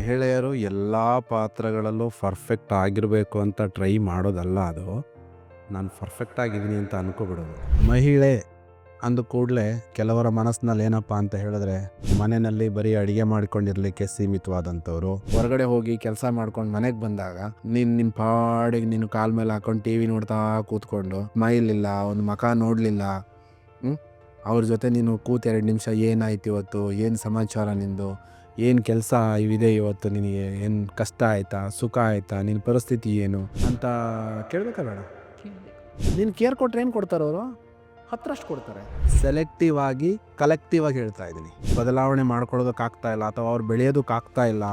ಮಹಿಳೆಯರು ಎಲ್ಲ ಪಾತ್ರಗಳಲ್ಲೂ ಪರ್ಫೆಕ್ಟ್ ಆಗಿರಬೇಕು ಅಂತ ಟ್ರೈ ಮಾಡೋದಲ್ಲ ಅದು. ನಾನು ಪರ್ಫೆಕ್ಟ್ ಆಗಿದ್ದೀನಿ ಅಂತ ಅನ್ಕೋಬಿಡೋದು. ಮಹಿಳೆ ಅಂದ ಕೂಡಲೇ ಕೆಲವರ ಮನಸ್ಸಿನಲ್ಲಿ ಏನಪ್ಪ ಅಂತ ಹೇಳಿದ್ರೆ, ಮನೆಯಲ್ಲಿ ಬರೀ ಅಡುಗೆ ಮಾಡ್ಕೊಂಡಿರ್ಲಿಕ್ಕೆ ಸೀಮಿತವಾದಂಥವ್ರು. ಹೊರಗಡೆ ಹೋಗಿ ಕೆಲಸ ಮಾಡ್ಕೊಂಡು ಮನೆಗೆ ಬಂದಾಗ ನಿಮ್ಮ ಪಾಡಿಗೆ ನೀನು ಕಾಲ ಮೇಲೆ ಹಾಕೊಂಡು ಟಿ ವಿ ನೋಡ್ತಾ ಕೂತ್ಕೊಂಡು ಸ್ಮೈಲ್ ಇಲ್ಲ, ಒಂದು ಮುಖ ನೋಡಲಿಲ್ಲ, ಅವ್ರ ಜೊತೆ ನೀನು ಕೂತು 2 ನಿಮಿಷ ಏನಾಯ್ತು ಇವತ್ತು, ಏನು ಸಮಾಚಾರ ನಿಂದು, ಏನು ಕೆಲಸ ಇವಿದೆ ಇವತ್ತು, ನಿನಗೆ ಏನು ಕಷ್ಟ ಆಯಿತಾ, ಸುಖ ಆಯಿತಾ, ನಿನ್ನ ಪರಿಸ್ಥಿತಿ ಏನು ಅಂತ ಕೇಳಬೇಕಾ ಬೇಡ? ನೀನು ಕೇರ್ ಕೊಟ್ಟರೆ ಏನು ಕೊಡ್ತಾರೆ ಅವರು? 10ರಷ್ಟು ಕೊಡ್ತಾರೆ. ಸೆಲೆಕ್ಟಿವ್ ಆಗಿ ಕಲೆಕ್ಟಿವ್ ಆಗಿ ಹೇಳ್ತಾ ಇದ್ದೀನಿ. ಬದಲಾವಣೆ ಮಾಡ್ಕೊಳ್ಳೋದಕ್ಕಾಗ್ತಾ ಇಲ್ಲ, ಅಥವಾ ಅವ್ರು ಬೆಳೆಯೋದಕ್ಕಾಗ್ತಾ ಇಲ್ಲ,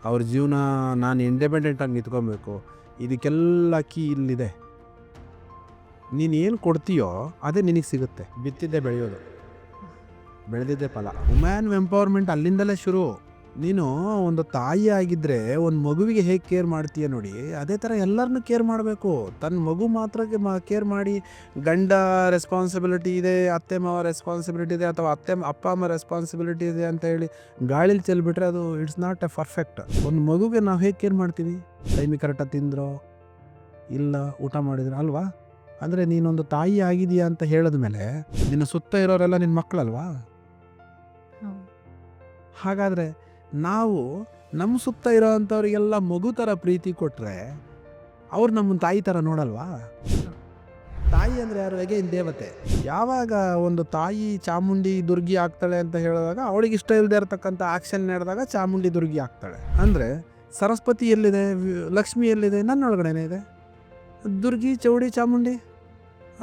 ಅವ್ರ ಜೀವನ ನಾನು ಇಂಡಿಪೆಂಡೆಂಟಾಗಿ ನಿಂತ್ಕೊಬೇಕು. ಇದಕ್ಕೆಲ್ಲ ಕೀ ಇಲ್ಲಿದೆ. ನೀನು ಏನು ಕೊಡ್ತೀಯೋ ಅದೇ ನಿನಗೆ ಸಿಗುತ್ತೆ. ಬಿತ್ತಿದ್ದೆ ಬೆಳೆಯೋದು, ಬೆಳೆದಿದ್ದೆ ಫಲ. ವುಮೆನ್ ಎಂಪವರ್ಮೆಂಟ್ ಅಲ್ಲಿಂದಲೇ ಶುರು. ನೀನು ಒಂದು ತಾಯಿ ಆಗಿದ್ದರೆ ಒಂದು ಮಗುವಿಗೆ ಹೇಗೆ ಕೇರ್ ಮಾಡ್ತೀಯ ನೋಡಿ, ಅದೇ ಥರ ಎಲ್ಲರನ್ನೂ ಕೇರ್ ಮಾಡಬೇಕು. ತನ್ನ ಮಗು ಮಾತ್ರ ಕೇರ್ ಮಾಡಿ ಗಂಡ ರೆಸ್ಪಾನ್ಸಿಬಿಲಿಟಿ ಇದೆ, ಅತ್ತೆ ಮಾವ ರೆಸ್ಪಾನ್ಸಿಬಿಲಿಟಿ ಇದೆ, ಅಥವಾ ಅಪ್ಪ ಅಮ್ಮ ರೆಸ್ಪಾನ್ಸಿಬಿಲಿಟಿ ಇದೆ ಅಂತ ಹೇಳಿ ಗಾಳಿಲಿ ಚೆಲ್ಬಿಟ್ರೆ ಅದು ಇಟ್ಸ್ ನಾಟ್ ಎ ಪರ್ಫೆಕ್ಟ್. ಒಂದು ಮಗುಗೆ ನಾವು ಹೇಗೆ ಕೇರ್ ಮಾಡ್ತೀವಿ? ಟೈಮಿಗೆ ಕರೆಕ್ಟಾಗಿ ತಿಂದ್ರೋ ಇಲ್ಲ, ಊಟ ಮಾಡಿದ್ರು ಅಲ್ವಾ? ಅಂದರೆ ನೀನೊಂದು ತಾಯಿ ಆಗಿದೆಯಾ ಅಂತ ಹೇಳಿದ ಮೇಲೆ ನಿನ್ನ ಸುತ್ತ ಇರೋರೆಲ್ಲ ನಿನ್ನ ಮಕ್ಕಳಲ್ವಾ? ಹಾಗಾದರೆ ನಾವು ನಮ್ಮ ಸುತ್ತ ಇರೋ ಅಂಥವ್ರಿಗೆಲ್ಲ ಮಗು ಥರ ಪ್ರೀತಿ ಕೊಟ್ಟರೆ ಅವ್ರು ನಮ್ಮನ್ನು ತಾಯಿ ಥರ ನೋಡಲ್ವಾ? ತಾಯಿ ಅಂದರೆ ಯಾರು? ಅಗೇನ್ ದೇವತೆ. ಯಾವಾಗ ಒಂದು ತಾಯಿ ಚಾಮುಂಡಿ ದುರ್ಗಿ ಆಗ್ತಾಳೆ ಅಂತ ಹೇಳಿದಾಗ ಅವಳಿಗೆ ಇಷ್ಟ ಇಲ್ಲದೆ ಇರತಕ್ಕಂಥ ಆಕ್ಷನ್ ನಡೆದಾಗ ಚಾಮುಂಡಿ ದುರ್ಗಿ ಆಗ್ತಾಳೆ. ಅಂದರೆ ಸರಸ್ವತಿ ಎಲ್ಲಿದೆ, ಲಕ್ಷ್ಮಿ ಎಲ್ಲಿದೆ? ನನ್ನೊಳಗಡೆನೇ ಇದೆ. ದುರ್ಗಿ, ಚೌಡಿ, ಚಾಮುಂಡಿ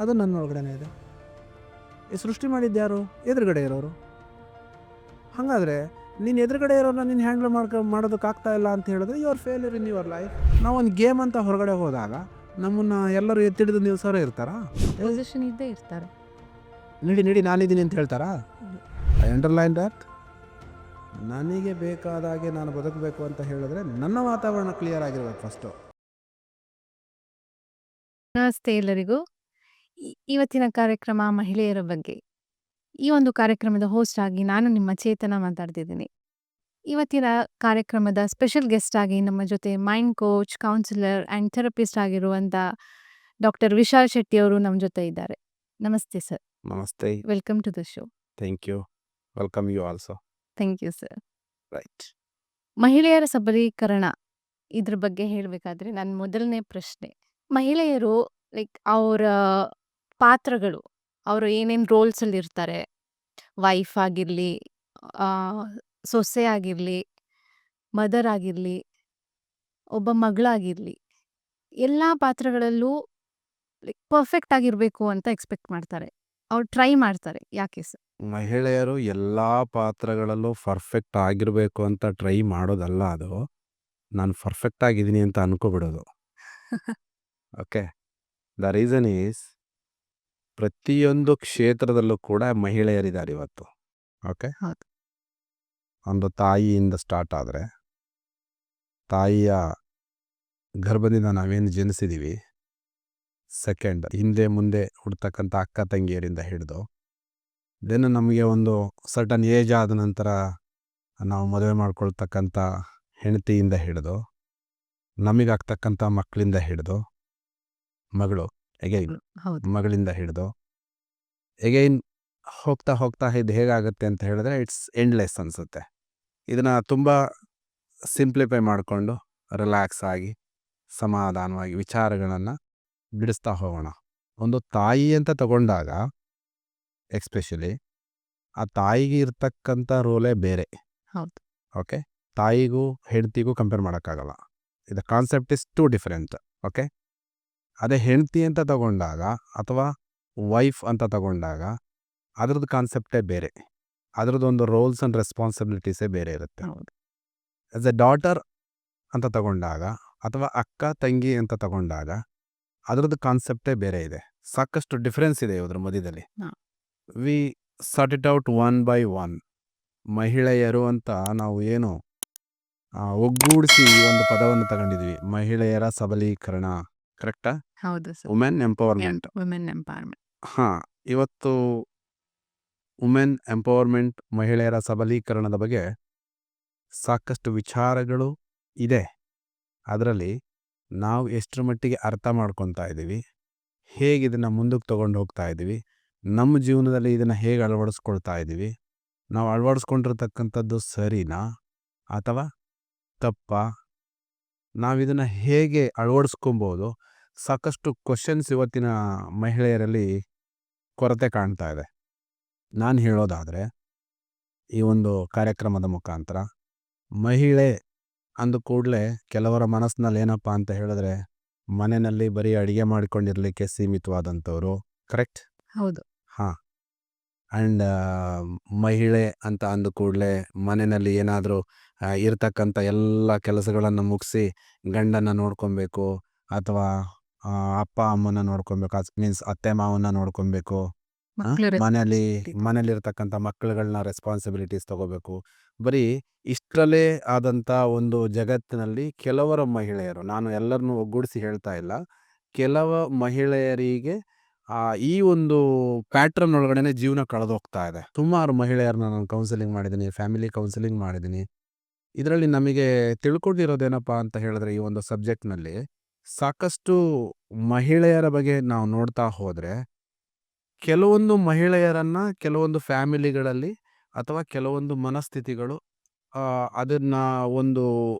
ಅದು ನನ್ನೊಳಗಡೆನೇ ಇದೆ. ಈ ಸೃಷ್ಟಿ ಮಾಡಿದ್ಯಾರು? ಎದುರುಗಡೆ ಇರೋರು. ಹಾಗಾದರೆ ನೀನು ಎದುರುಗಡೆ ಇರೋರನ್ನ ನೀನು ಹ್ಯಾಂಡಲ್ ಮಾಡೋದಕ್ಕಾಗ್ತಾ ಇಲ್ಲ ಅಂತ ಹೇಳಿದ್ರೆ you are failure in your life. ನಾವೊಂದು ಗೇಮ್ ಅಂತ ಹೊರಗಡೆ ಹೋದಾಗ ನಮ್ಮನ್ನು ಎಲ್ಲರೂ ಎತ್ತಿಡಿದು ನಿಲ್ಸೋರೇ ಇರ್ತಾರಾ? ಪೊಸಿಷನ್ ಇದ್ದೇ ಇರ್ತಾರೆ. ನಡಿ ನಾನಿದ್ದೀನಿ ಅಂತ ಹೇಳ್ತಾರಾ? I underline that. ನನಗೆ ಬೇಕಾದಾಗೆ ನಾನು ಬದುಕಬೇಕು ಅಂತ ಹೇಳಿದ್ರೆ ನನ್ನ ವಾತಾವರಣ ಕ್ಲಿಯರ್ ಆಗಿರ್ಬೇಕು ಫಸ್ಟು. ನಮಸ್ತೆ ಎಲ್ಲರಿಗೂ. ಇವತ್ತಿನ ಕಾರ್ಯಕ್ರಮ ಮಹಿಳೆಯರ ಬಗ್ಗೆ. ಈ ಒಂದು ಕಾರ್ಯಕ್ರಮದ ಹೋಸ್ಟ್ ಆಗಿ ನಾನು ನಿಮ್ಮ ಚೇತನ ಮಾತಾಡ್ತಿದ್ದೀನಿ. ಇವತ್ತಿನ ಕಾರ್ಯಕ್ರಮದ ಸ್ಪೆಷಲ್ ಗೆಸ್ಟ್ ಆಗಿ ನಮ್ಮ ಜೊತೆ mind coach, counsellor and therapist ಆಗಿರುವಂಥ ಡಾಕ್ಟರ್ ವಿಶಾಲ್ ಶೆಟ್ಟಿ ಅವರು ನಮ್ಮ ಜೊತೆ ಇದ್ದಾರೆ. ನಮಸ್ತೆ ಸರ್. ನಮಸ್ತೆ. Welcome to the show. Thank you. Welcome you also. Thank you sir. Right. ಮಹಿಳೆಯರ ಸಬಲೀಕರಣ ಇದ್ರ ಬಗ್ಗೆ ಹೇಳಬೇಕಾದ್ರೆ ನನ್ನ ಮೊದಲನೇ ಪ್ರಶ್ನೆ, ಮಹಿಳೆಯರು ಲೈಕ್ ಅವರ ಪಾತ್ರಗಳು, ಅವರು ಏನೇನು ರೋಲ್ಸಲ್ಲಿ ಇರ್ತಾರೆ, ವೈಫ್ ಆಗಿರಲಿ, ಸೊಸೆ ಆಗಿರಲಿ, ಮದರ್ ಆಗಿರಲಿ, ಒಬ್ಬ ಮಗಳಾಗಿರಲಿ, ಎಲ್ಲ ಪಾತ್ರಗಳಲ್ಲೂ ಲೈಕ್ ಪರ್ಫೆಕ್ಟ್ ಆಗಿರಬೇಕು ಅಂತ ಎಕ್ಸ್ಪೆಕ್ಟ್ ಮಾಡ್ತಾರೆ. ಅವ್ರು ಟ್ರೈ ಮಾಡ್ತಾರೆ. ಯಾಕೆ ಸರ್? ಮಹಿಳೆಯರು ಎಲ್ಲ ಪಾತ್ರಗಳಲ್ಲೂ ಪರ್ಫೆಕ್ಟ್ ಆಗಿರಬೇಕು ಅಂತ ಟ್ರೈ ಮಾಡೋದಲ್ಲ ಅದು. ನಾನು ಪರ್ಫೆಕ್ಟ್ ಆಗಿದ್ದೀನಿ ಅಂತ ಅನ್ಕೋಬಿಡೋದು. ಓಕೆ. ದ ರೀಸನ್ ಈಸ್ ಪ್ರತಿಯೊಂದು ಕ್ಷೇತ್ರದಲ್ಲೂ ಕೂಡ ಮಹಿಳೆಯರಿದ್ದಾರೆ ಇವತ್ತು. ಓಕೆ. ಹೌದು. ಒಂದು ತಾಯಿಯಿಂದ ಸ್ಟಾರ್ಟ್ ಆದರೆ, ತಾಯಿಯ ಗರ್ಭದಿಂದ ನಾವೇನು ಜನಿಸಿದ್ದೀವಿ, ಸೆಕೆಂಡ್ ಹಿಂದೆ ಮುಂದೆ ಹುಡ್ತಕ್ಕಂಥ ಅಕ್ಕ ತಂಗಿಯರಿಂದ ಹಿಡಿದು, ದೆನ್ ನಮಗೆ ಒಂದು ಸರ್ಟನ್ ಏಜ್ ಆದ ನಂತರ ನಾವು ಮದುವೆ ಮಾಡ್ಕೊಳ್ತಕ್ಕಂಥ ಹೆಂಡತಿಯಿಂದ ಹಿಡಿದು, ನಮಗಾಗ್ತಕ್ಕಂಥ ಮಕ್ಕಳಿಂದ ಹಿಡಿದು, ಮಗಳು ಎಗೈನ್ ಹೌದು. ಮಗಳಿಂದ ಹಿಡಿದು ಎಗೈನ್ ಹೋಗ್ತಾ ಹೋಗ್ತಾ ಇದು ಹೇಗಾಗುತ್ತೆ ಅಂತ ಹೇಳಿದ್ರೆ ಇಟ್ಸ್ ಎಂಡ್ಲೆಸ್ ಅನಿಸುತ್ತೆ. ಇದನ್ನು ತುಂಬ ಸಿಂಪ್ಲಿಫೈ ಮಾಡಿಕೊಂಡು ರಿಲ್ಯಾಕ್ಸ್ ಆಗಿ ಸಮಾಧಾನವಾಗಿ ವಿಚಾರಗಳನ್ನು ಬಿಡಿಸ್ತಾ ಹೋಗೋಣ. ಒಂದು ತಾಯಿ ಅಂತ ತಗೊಂಡಾಗ ಎಕ್ಸ್ಪೆಷಲಿ ಆ ತಾಯಿಗೆ ಇರ್ತಕ್ಕಂಥ ರೋಲೇ ಬೇರೆ. ಹೌದು. ಓಕೆ. ತಾಯಿಗೂ ಹೆಂಡತಿಗೂ ಕಂಪೇರ್ ಮಾಡೋಕ್ಕಾಗಲ್ಲ. ಇದು concept is too different. Okay. ಅದೇ ಹೆಂಡತಿ ಅಂತ ತಗೊಂಡಾಗ ಅಥವಾ ವೈಫ್ ಅಂತ ತಗೊಂಡಾಗ ಅದ್ರದ್ದು ಕಾನ್ಸೆಪ್ಟೇ ಬೇರೆ. ಅದರದ್ದೊಂದು ರೋಲ್ಸ್ ಆ್ಯಂಡ್ ರೆಸ್ಪಾನ್ಸಿಬಿಲಿಟೀಸೇ ಬೇರೆ ಇರುತ್ತೆ. ಹೌದು. ಆ್ಯಸ್ ಎ ಡಾಟರ್ ಅಂತ ತಗೊಂಡಾಗ ಅಥವಾ ಅಕ್ಕ ತಂಗಿ ಅಂತ ತಗೊಂಡಾಗ ಅದರದ್ದು ಕಾನ್ಸೆಪ್ಟೇ ಬೇರೆ ಇದೆ. ಸಾಕಷ್ಟು ಡಿಫ್ರೆನ್ಸ್ ಇದೆ ಇದ್ರ ಮಧ್ಯದಲ್ಲಿ. We sort it out one by one. ಮಹಿಳೆಯರು ಅಂತ ನಾವು ಏನು ಒಗ್ಗೂಡಿಸಿ ಒಂದು ಪದವನ್ನು ತಗೊಂಡಿದ್ವಿ, ಮಹಿಳೆಯರ ಸಬಲೀಕರಣ. ಕರೆಕ್ಟಾ? ಹೌದು sir. Women empowerment. Women empowerment. ಹಾಂ, ಇವತ್ತು ವುಮೆನ್ ಎಂಪವರ್ಮೆಂಟ್, ಮಹಿಳೆಯರ ಸಬಲೀಕರಣದ ಬಗ್ಗೆ ಸಾಕಷ್ಟು ವಿಚಾರಗಳು ಇದೆ. ಅದರಲ್ಲಿ ನಾವು ಎಷ್ಟರ ಮಟ್ಟಿಗೆ ಅರ್ಥ ಮಾಡ್ಕೊತಾ ಇದ್ದೀವಿ, ಹೇಗೆ ಇದನ್ನು ಮುಂದಕ್ಕೆ ತೊಗೊಂಡು ಹೋಗ್ತಾ ಇದ್ದೀವಿ, ನಮ್ಮ ಜೀವನದಲ್ಲಿ ಇದನ್ನು ಹೇಗೆ ಅಳವಡಿಸ್ಕೊಳ್ತಾ ಇದ್ದೀವಿ, ನಾವು ಅಳವಡಿಸ್ಕೊಂಡಿರ್ತಕ್ಕಂಥದ್ದು ಸರಿನಾ ಅಥವಾ ತಪ್ಪಾ, ನಾವಿದನ್ನು ಹೇಗೆ ಅಳವಡಿಸ್ಕೊಬೋದು, ಸಾಕಷ್ಟು ಕ್ವಶನ್ಸ್ ಇವತ್ತಿನ ಮಹಿಳೆಯರಲ್ಲಿ ಕೊರತೆ ಕಾಣ್ತಾ ಇದೆ. ನಾನು ಹೇಳೋದಾದರೆ ಈ ಒಂದು ಕಾರ್ಯಕ್ರಮದ ಮುಖಾಂತರ ಮಹಿಳೆ ಅಂದ ಕೂಡಲೇ ಕೆಲವರ ಮನಸ್ಸಿನಲ್ಲಿ ಏನಪ್ಪ ಅಂತ ಹೇಳಿದ್ರೆ ಮನೆಯಲ್ಲಿ ಬರೀ ಅಡುಗೆ ಮಾಡಿಕೊಂಡಿರಲಿಕ್ಕೆ ಸೀಮಿತವಾದಂಥವ್ರು. ಕರೆಕ್ಟ್? ಹೌದು. ಹಾಂ. ಆ್ಯಂಡ್ ಮಹಿಳೆ ಅಂತ ಅಂದ ಕೂಡಲೇ ಮನೆಯಲ್ಲಿ ಏನಾದರೂ ಇರ್ತಕ್ಕಂಥ ಎಲ್ಲ ಕೆಲಸಗಳನ್ನು ಮುಗಿಸಿ ಗಂಡನ ನೋಡ್ಕೊಬೇಕು ಅಥವಾ ಅಪ್ಪ ಅಮ್ಮನ ನೋಡ್ಕೊಬೇಕು, ಮೀನ್ಸ್ ಅತ್ತೆ ಮಾವನ್ನ ನೋಡ್ಕೊಬೇಕು, ಮನೇಲಿರ್ತಕ್ಕಂಥ ಮಕ್ಕಳುಗಳನ್ನ ರೆಸ್ಪಾನ್ಸಿಬಿಲಿಟೀಸ್ ತಗೋಬೇಕು. ಬರೀ ಇಷ್ಟರಲ್ಲೇ ಆದಂಥ ಒಂದು ಜಗತ್ತಿನಲ್ಲಿ ಕೆಲವರ ಮಹಿಳೆಯರು, ನಾನು ಎಲ್ಲರನ್ನೂ ಒಗ್ಗೂಡಿಸಿ ಹೇಳ್ತಾ ಇಲ್ಲ, ಕೆಲವ ಮಹಿಳೆಯರಿಗೆ ಈ ಒಂದು ಪ್ಯಾಟ್ರನ್ ಒಳಗಡೆ ಜೀವನ ಕಳೆದೋಗ್ತಾ ಇದೆ. ಸುಮಾರು ಮಹಿಳೆಯರನ್ನ ನಾನು ಕೌನ್ಸಿಲಿಂಗ್ ಮಾಡಿದ್ದೀನಿ, ಫ್ಯಾಮಿಲಿ ಕೌನ್ಸಿಲಿಂಗ್ ಮಾಡಿದ್ದೀನಿ. ಇದರಲ್ಲಿ ನಮಗೆ ತಿಳ್ಕೊಂಡಿರೋದೇನಪ್ಪ ಅಂತ ಹೇಳಿದ್ರೆ ಈ ಒಂದು ಸಬ್ಜೆಕ್ಟ್ನಲ್ಲಿ ಸಾಕಷ್ಟು ಮಹಿಳೆಯರ ಬಗ್ಗೆ ನಾವು ನೋಡ್ತಾ ಹೋದರೆ ಕೆಲವೊಂದು ಮಹಿಳೆಯರನ್ನು ಕೆಲವೊಂದು ಫ್ಯಾಮಿಲಿಗಳಲ್ಲಿ ಅಥವಾ ಕೆಲವೊಂದು ಮನಸ್ಥಿತಿಗಳು ಅದನ್ನು ಒಂದು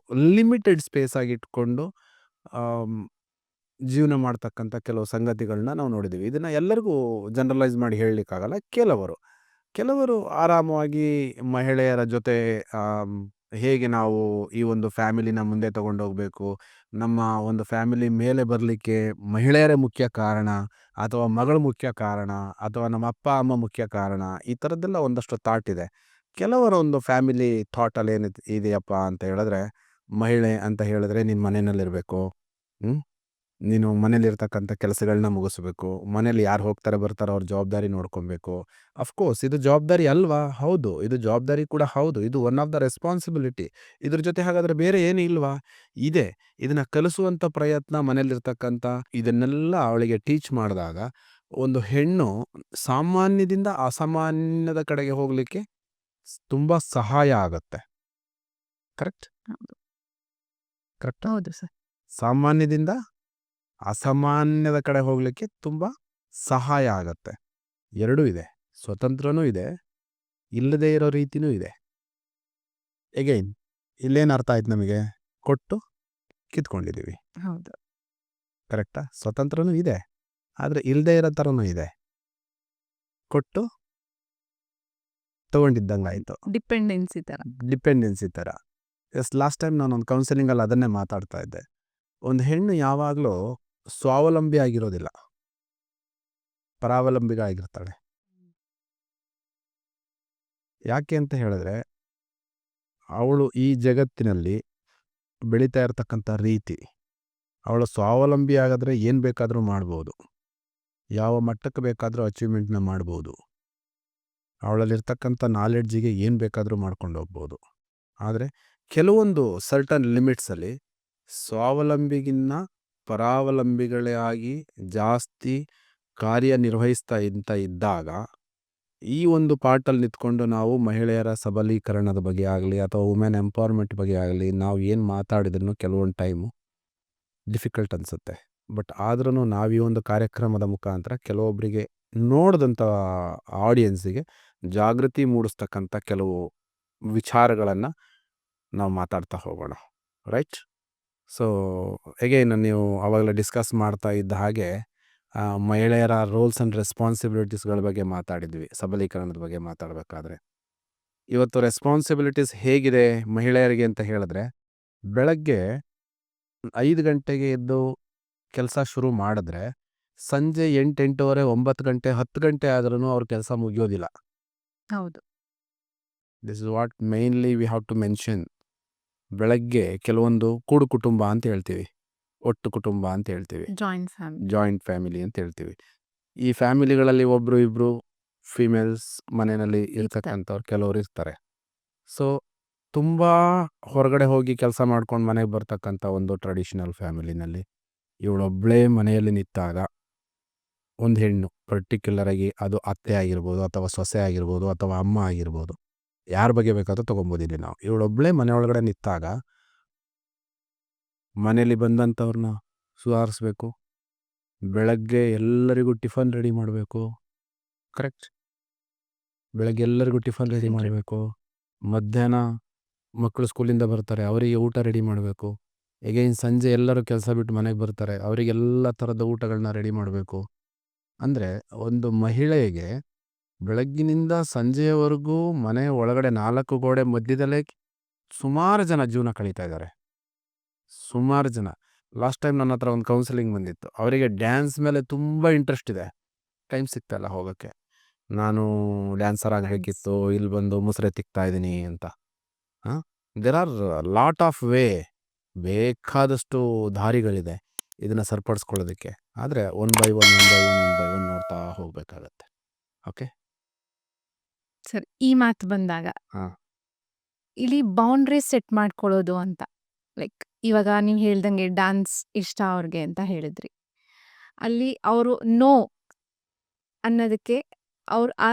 ಲಿಮಿಟೆಡ್ ಸ್ಪೇಸ್ ಆಗಿ ಇಟ್ಕೊಂಡು ಜೀವನ ಮಾಡ್ತಕ್ಕಂಥ ಕೆಲವು ಸಂಗತಿಗಳನ್ನ ನಾವು ನೋಡಿದ್ದೀವಿ. ಇದನ್ನು ಎಲ್ಲರಿಗೂ ಜನರಲೈಸ್ ಮಾಡಿ ಹೇಳಲಿಕ್ಕಾಗಲ್ಲ. ಕೆಲವರು ಆರಾಮವಾಗಿ ಮಹಿಳೆಯರ ಜೊತೆ ಹೇಗೆ ನಾವು ಈ ಒಂದು ಫ್ಯಾಮಿಲಿನ ಮುಂದೆ ತಗೊಂಡೋಗ್ಬೇಕು, ನಮ್ಮ ಒಂದು ಫ್ಯಾಮಿಲಿ ಮೇಲೆ ಬರಲಿಕ್ಕೆ ಮಹಿಳೆಯರೇ ಮುಖ್ಯ ಕಾರಣ ಅಥವಾ ಮಗಳು ಮುಖ್ಯ ಕಾರಣ ಅಥವಾ ನಮ್ಮ ಅಪ್ಪ ಅಮ್ಮ ಮುಖ್ಯ ಕಾರಣ, ಈ ಥರದ್ದೆಲ್ಲ ಒಂದಷ್ಟು ಥಾಟ್ ಇದೆ. ಕೆಲವರ ಒಂದು ಫ್ಯಾಮಿಲಿ ಥಾಟಲ್ಲಿ ಏನು ಇದೆಯಪ್ಪ ಅಂತ ಹೇಳಿದ್ರೆ, ಮಹಿಳೆ ಅಂತ ಹೇಳಿದ್ರೆ ನೀನು ಮನೆಯಲ್ಲಿರಬೇಕು, ನೀನು ಮನೇಲಿರ್ತಕ್ಕಂಥ ಕೆಲಸಗಳನ್ನ ಮುಗಿಸ್ಬೇಕು, ಮನೇಲಿ ಯಾರು ಹೋಗ್ತಾರೆ ಬರ್ತಾರೆ ಅವ್ರ ಜವಾಬ್ದಾರಿ ನೋಡ್ಕೊಬೇಕು. ಅಫ್ಕೋರ್ಸ್ ಇದು ಜವಾಬ್ದಾರಿ ಅಲ್ವಾ? ಹೌದು, ಇದು ಜವಾಬ್ದಾರಿ ಕೂಡ ಹೌದು. ಇದು ಒನ್ ಆಫ್ ದ ರೆಸ್ಪಾನ್ಸಿಬಿಲಿಟಿ. ಇದ್ರ ಜೊತೆ ಹಾಗಾದರೆ ಬೇರೆ ಏನು ಇಲ್ವಾ? ಇದೆ. ಇದನ್ನು ಕಲಿಸುವಂಥ ಪ್ರಯತ್ನ ಮನೇಲಿರ್ತಕ್ಕಂಥ ಇದನ್ನೆಲ್ಲ ಅವಳಿಗೆ ಟೀಚ್ ಮಾಡಿದಾಗ ಒಂದು ಹೆಣ್ಣು ಸಾಮಾನ್ಯದಿಂದ ಅಸಾಮಾನ್ಯದ ಕಡೆಗೆ ಹೋಗಲಿಕ್ಕೆ ತುಂಬ ಸಹಾಯ ಆಗುತ್ತೆ. ಕರೆಕ್ಟ್? ಕರೆಕ್ಟ್. ಹೌದು ಸರ್. ಸಾಮಾನ್ಯದಿಂದ ಅಸಾಮಾನ್ಯದ ಕಡೆ ಹೋಗಲಿಕ್ಕೆ ತುಂಬ ಸಹಾಯ ಆಗತ್ತೆ. ಎರಡೂ ಇದೆ. ಸ್ವತಂತ್ರನೂ ಇದೆ, ಇಲ್ಲದೇ ಇರೋ ರೀತಿನೂ ಇದೆ. ಎಗೈನ್ ಇಲ್ಲೇನು ಅರ್ಥ ಆಯ್ತು ನಮಗೆ? ಕೊಟ್ಟು ಕಿತ್ಕೊಂಡಿದ್ದೀವಿ. ಹೌದು. ಕರೆಕ್ಟಾ? ಸ್ವತಂತ್ರನೂ ಇದೆ, ಆದರೆ ಇಲ್ಲದೇ ಇರೋ ಥರನೂ ಇದೆ. ಕೊಟ್ಟು ತಗೊಂಡಿದ್ದಂಗಾಯಿತು. ಡಿಪೆಂಡೆನ್ಸಿ ಥರ. ಲಾಸ್ಟ್ ಟೈಮ್ ನಾನೊಂದು ಕೌನ್ಸಿಲಿಂಗಲ್ಲಿ ಅದನ್ನೇ ಮಾತಾಡ್ತಾ ಇದ್ದೆ. ಒಂದು ಹೆಣ್ಣು ಯಾವಾಗಲೂ ಸ್ವಾವಲಂಬಿ ಆಗಿರೋದಿಲ್ಲ, ಪರಾವಲಂಬಿಗ ಆಗಿರ್ತಾಳೆ. ಯಾಕೆ ಅಂತ ಹೇಳಿದ್ರೆ ಅವಳು ಈ ಜಗತ್ತಿನಲ್ಲಿ ಬೆಳೀತಾ ಇರ್ತಕ್ಕಂಥ ರೀತಿ, ಅವಳು ಸ್ವಾವಲಂಬಿ ಆಗಿದ್ರೆ ಏನು ಬೇಕಾದರೂ ಮಾಡ್ಬೋದು, ಯಾವ ಮಟ್ಟಕ್ಕೆ ಬೇಕಾದರೂ ಅಚೀವ್ಮೆಂಟ್ನ ಮಾಡ್ಬೋದು, ಅವಳಲ್ಲಿರ್ತಕ್ಕಂಥ ನಾಲೆಡ್ಜಿಗೆ ಏನು ಬೇಕಾದರೂ ಮಾಡ್ಕೊಂಡು ಹೋಗ್ಬೋದು. ಆದರೆ ಕೆಲವೊಂದು ಸರ್ಟನ್ ಲಿಮಿಟ್ಸಲ್ಲಿ ಸ್ವಾವಲಂಬಿಗಿನ್ನ ಪರಾವಲಂಬಿಗಳೇ ಆಗಿ ಜಾಸ್ತಿ ಕಾರ್ಯನಿರ್ವಹಿಸ್ತಾ ಇದ್ದಾಗ ಈ ಒಂದು ಪಾರ್ಟಲ್ಲಿ ನಿಂತ್ಕೊಂಡು ನಾವು ಮಹಿಳೆಯರ ಸಬಲೀಕರಣದ ಬಗ್ಗೆ ಆಗಲಿ ಅಥವಾ ವುಮೆನ್ ಎಂಪವರ್ಮೆಂಟ್ ಬಗ್ಗೆ ಆಗಲಿ ನಾವು ಏನು ಮಾತಾಡಿದ್ರೂ ಕೆಲವೊಂದು ಟೈಮು ಡಿಫಿಕಲ್ಟ್ ಅನಿಸುತ್ತೆ. ಬಟ್ ಆದ್ರೂ ನಾವು ಈ ಒಂದು ಕಾರ್ಯಕ್ರಮದ ಮುಖಾಂತರ ಕೆಲವೊಬ್ಬರಿಗೆ ನೋಡಿದಂಥ ಆಡಿಯನ್ಸಿಗೆ ಜಾಗೃತಿ ಮೂಡಿಸ್ತಕ್ಕಂಥ ಕೆಲವು ವಿಚಾರಗಳನ್ನು ನಾವು ಮಾತಾಡ್ತಾ ಹೋಗೋಣ. ರೈಟ್? ಸೊ ಎಗೇನ್ ನೀವು ಆವಾಗಲೇ ಡಿಸ್ಕಸ್ ಮಾಡ್ತಾ ಇದ್ದ ಹಾಗೆ ಮಹಿಳೆಯರ ರೋಲ್ಸ್ ಆ್ಯಂಡ್ ರೆಸ್ಪಾನ್ಸಿಬಿಲಿಟೀಸ್ಗಳ ಬಗ್ಗೆ ಮಾತಾಡಿದ್ವಿ. ಸಬಲೀಕರಣದ ಬಗ್ಗೆ ಮಾತಾಡಬೇಕಾದ್ರೆ ಇವತ್ತು ರೆಸ್ಪಾನ್ಸಿಬಿಲಿಟೀಸ್ ಹೇಗಿದೆ ಮಹಿಳೆಯರಿಗೆ ಅಂತ ಹೇಳಿದ್ರೆ, ಬೆಳಗ್ಗೆ 5 ಗಂಟೆಗೆ ಎದ್ದು ಕೆಲಸ ಶುರು ಮಾಡಿದ್ರೆ ಸಂಜೆ 8, 8:30, 9 ಗಂಟೆ, 10 ಗಂಟೆ ಆದ್ರೂ ಅವ್ರ ಕೆಲಸ ಮುಗಿಯೋದಿಲ್ಲ. ಹೌದು. This is what mainly we have to mention. ಬೆಳಗ್ಗೆ ಕೆಲವೊಂದು ಕೂಡು ಕುಟುಂಬ ಅಂತ ಹೇಳ್ತೀವಿ, ಒಟ್ಟು ಕುಟುಂಬ ಅಂತ ಹೇಳ್ತೀವಿ, ಜಾಯಿಂಟ್ ಫ್ಯಾಮಿಲಿ ಅಂತ ಹೇಳ್ತೀವಿ. ಈ ಫ್ಯಾಮಿಲಿಗಳಲ್ಲಿ ಒಬ್ಬರು ಇಬ್ಬರು ಫಿಮೇಲ್ಸ್ ಮನೆಯಲ್ಲಿ ಇರ್ತಕ್ಕಂಥವ್ರು ಕೆಲವರು ಇರ್ತಾರೆ. ಸೊ ತುಂಬ ಹೊರಗಡೆ ಹೋಗಿ ಕೆಲಸ ಮಾಡ್ಕೊಂಡು ಮನೆಗೆ ಬರ್ತಕ್ಕಂಥ ಒಂದು ಟ್ರೆಡಿಷನಲ್ ಫ್ಯಾಮಿಲಿನಲ್ಲಿ ಇವಳೊಬ್ಬಳೇ ಮನೆಯಲ್ಲಿ ನಿಂತಾಗ ಒಂದು ಹೆಣ್ಣು ಪರ್ಟಿಕ್ಯುಲರಾಗಿ ಅದು ಅತ್ತೆ ಆಗಿರ್ಬೋದು ಅಥವಾ ಸೊಸೆ ಆಗಿರ್ಬೋದು ಅಥವಾ ಅಮ್ಮ ಆಗಿರ್ಬೋದು, ಯಾರ ಬಗ್ಗೆ ಬೇಕಾದ್ರೂ ತೊಗೊಬೋದು ಇಲ್ಲಿ ನಾವು. ಇವಳೊಬ್ಬಳೇ ಮನೆ ಒಳಗಡೆ ನಿಂತಾಗ ಮನೇಲಿ ಬಂದಂಥವ್ರನ್ನ ಸುಧಾರಿಸ್ಬೇಕು, ಬೆಳಗ್ಗೆ ಎಲ್ಲರಿಗೂ ಟಿಫನ್ ರೆಡಿ ಮಾಡಬೇಕು. ಕರೆಕ್ಟ್? ಬೆಳಗ್ಗೆ ಎಲ್ಲರಿಗೂ ಟಿಫನ್ ರೆಡಿ ಟಿಫಿನ್ ರೆಡಿ. ಮಾಡಬೇಕು. ಮಧ್ಯಾಹ್ನ ಮಕ್ಕಳು ಸ್ಕೂಲಿಂದ ಬರ್ತಾರೆ, ಅವರಿಗೆ ಊಟ ರೆಡಿ ಮಾಡಬೇಕು. ಎಗೈನ್ ಸಂಜೆ ಎಲ್ಲರೂ ಕೆಲಸ ಬಿಟ್ಟು ಮನೆಗೆ ಬರ್ತಾರೆ, ಅವರಿಗೆಲ್ಲ ಥರದ ಊಟಗಳನ್ನ ರೆಡಿ ಮಾಡಬೇಕು. ಅಂದರೆ ಒಂದು ಮಹಿಳೆಗೆ ಬೆಳಗ್ಗಿನಿಂದ ಸಂಜೆಯವರೆಗೂ ಮನೆ ಒಳಗಡೆ 4 ಗೋಡೆ ಮಧ್ಯದಲ್ಲೇ ಸುಮಾರು ಜನ ಜೀವನ ಕಳೀತಾ ಇದ್ದಾರೆ. ಸುಮಾರು ಜನ. ಲಾಸ್ಟ್ ಟೈಮ್ ನನ್ನ ಹತ್ರ ಒಂದು ಕೌನ್ಸಿಲಿಂಗ್ ಬಂದಿತ್ತು. ಅವರಿಗೆ ಡ್ಯಾನ್ಸ್ ಮೇಲೆ ತುಂಬ ಇಂಟ್ರೆಸ್ಟ್ ಇದೆ, ಟೈಮ್ ಸಿಗ್ತಾಯಿಲ್ಲ ಹೋಗೋಕ್ಕೆ. ನಾನು ಡ್ಯಾನ್ಸರ್ ಆಗಬೇಕಿತ್ತು, ಇಲ್ಲಿ ಬಂದು ಮುಸುರೆ ತಿಕ್ತಾ ಇದ್ದೀನಿ ಅಂತ. There are lot of way, ಬೇಕಾದಷ್ಟು ದಾರಿಗಳಿದೆ ಇದನ್ನು ಸರಿಪಡಿಸ್ಕೊಳ್ಳೋದಕ್ಕೆ. ಆದರೆ ಒನ್ ಬೈ ಒನ್ ನೋಡ್ತಾ ಹೋಗಬೇಕಾಗತ್ತೆ. ಓಕೆ, ಸರ್, ಈ ಮಾತು ಬಂದಾಗ ಹಾಂ ಇಲ್ಲಿ ಬೌಂಡ್ರೀಸ್ ಸೆಟ್ ಮಾಡ್ಕೊಳ್ಳೋದು ಅಂತ. ಲೈಕ್ ಇವಾಗ ನೀವು ಹೇಳ್ದಂಗೆ ಡ್ಯಾನ್ಸ್ ಇಷ್ಟ ಅವ್ರಿಗೆ ಅಂತ ಹೇಳಿದ್ರಿ. ಅಲ್ಲಿ ಅವರು ನೋ ಅನ್ನೋದಕ್ಕೆ ಅವ್ರು ಆ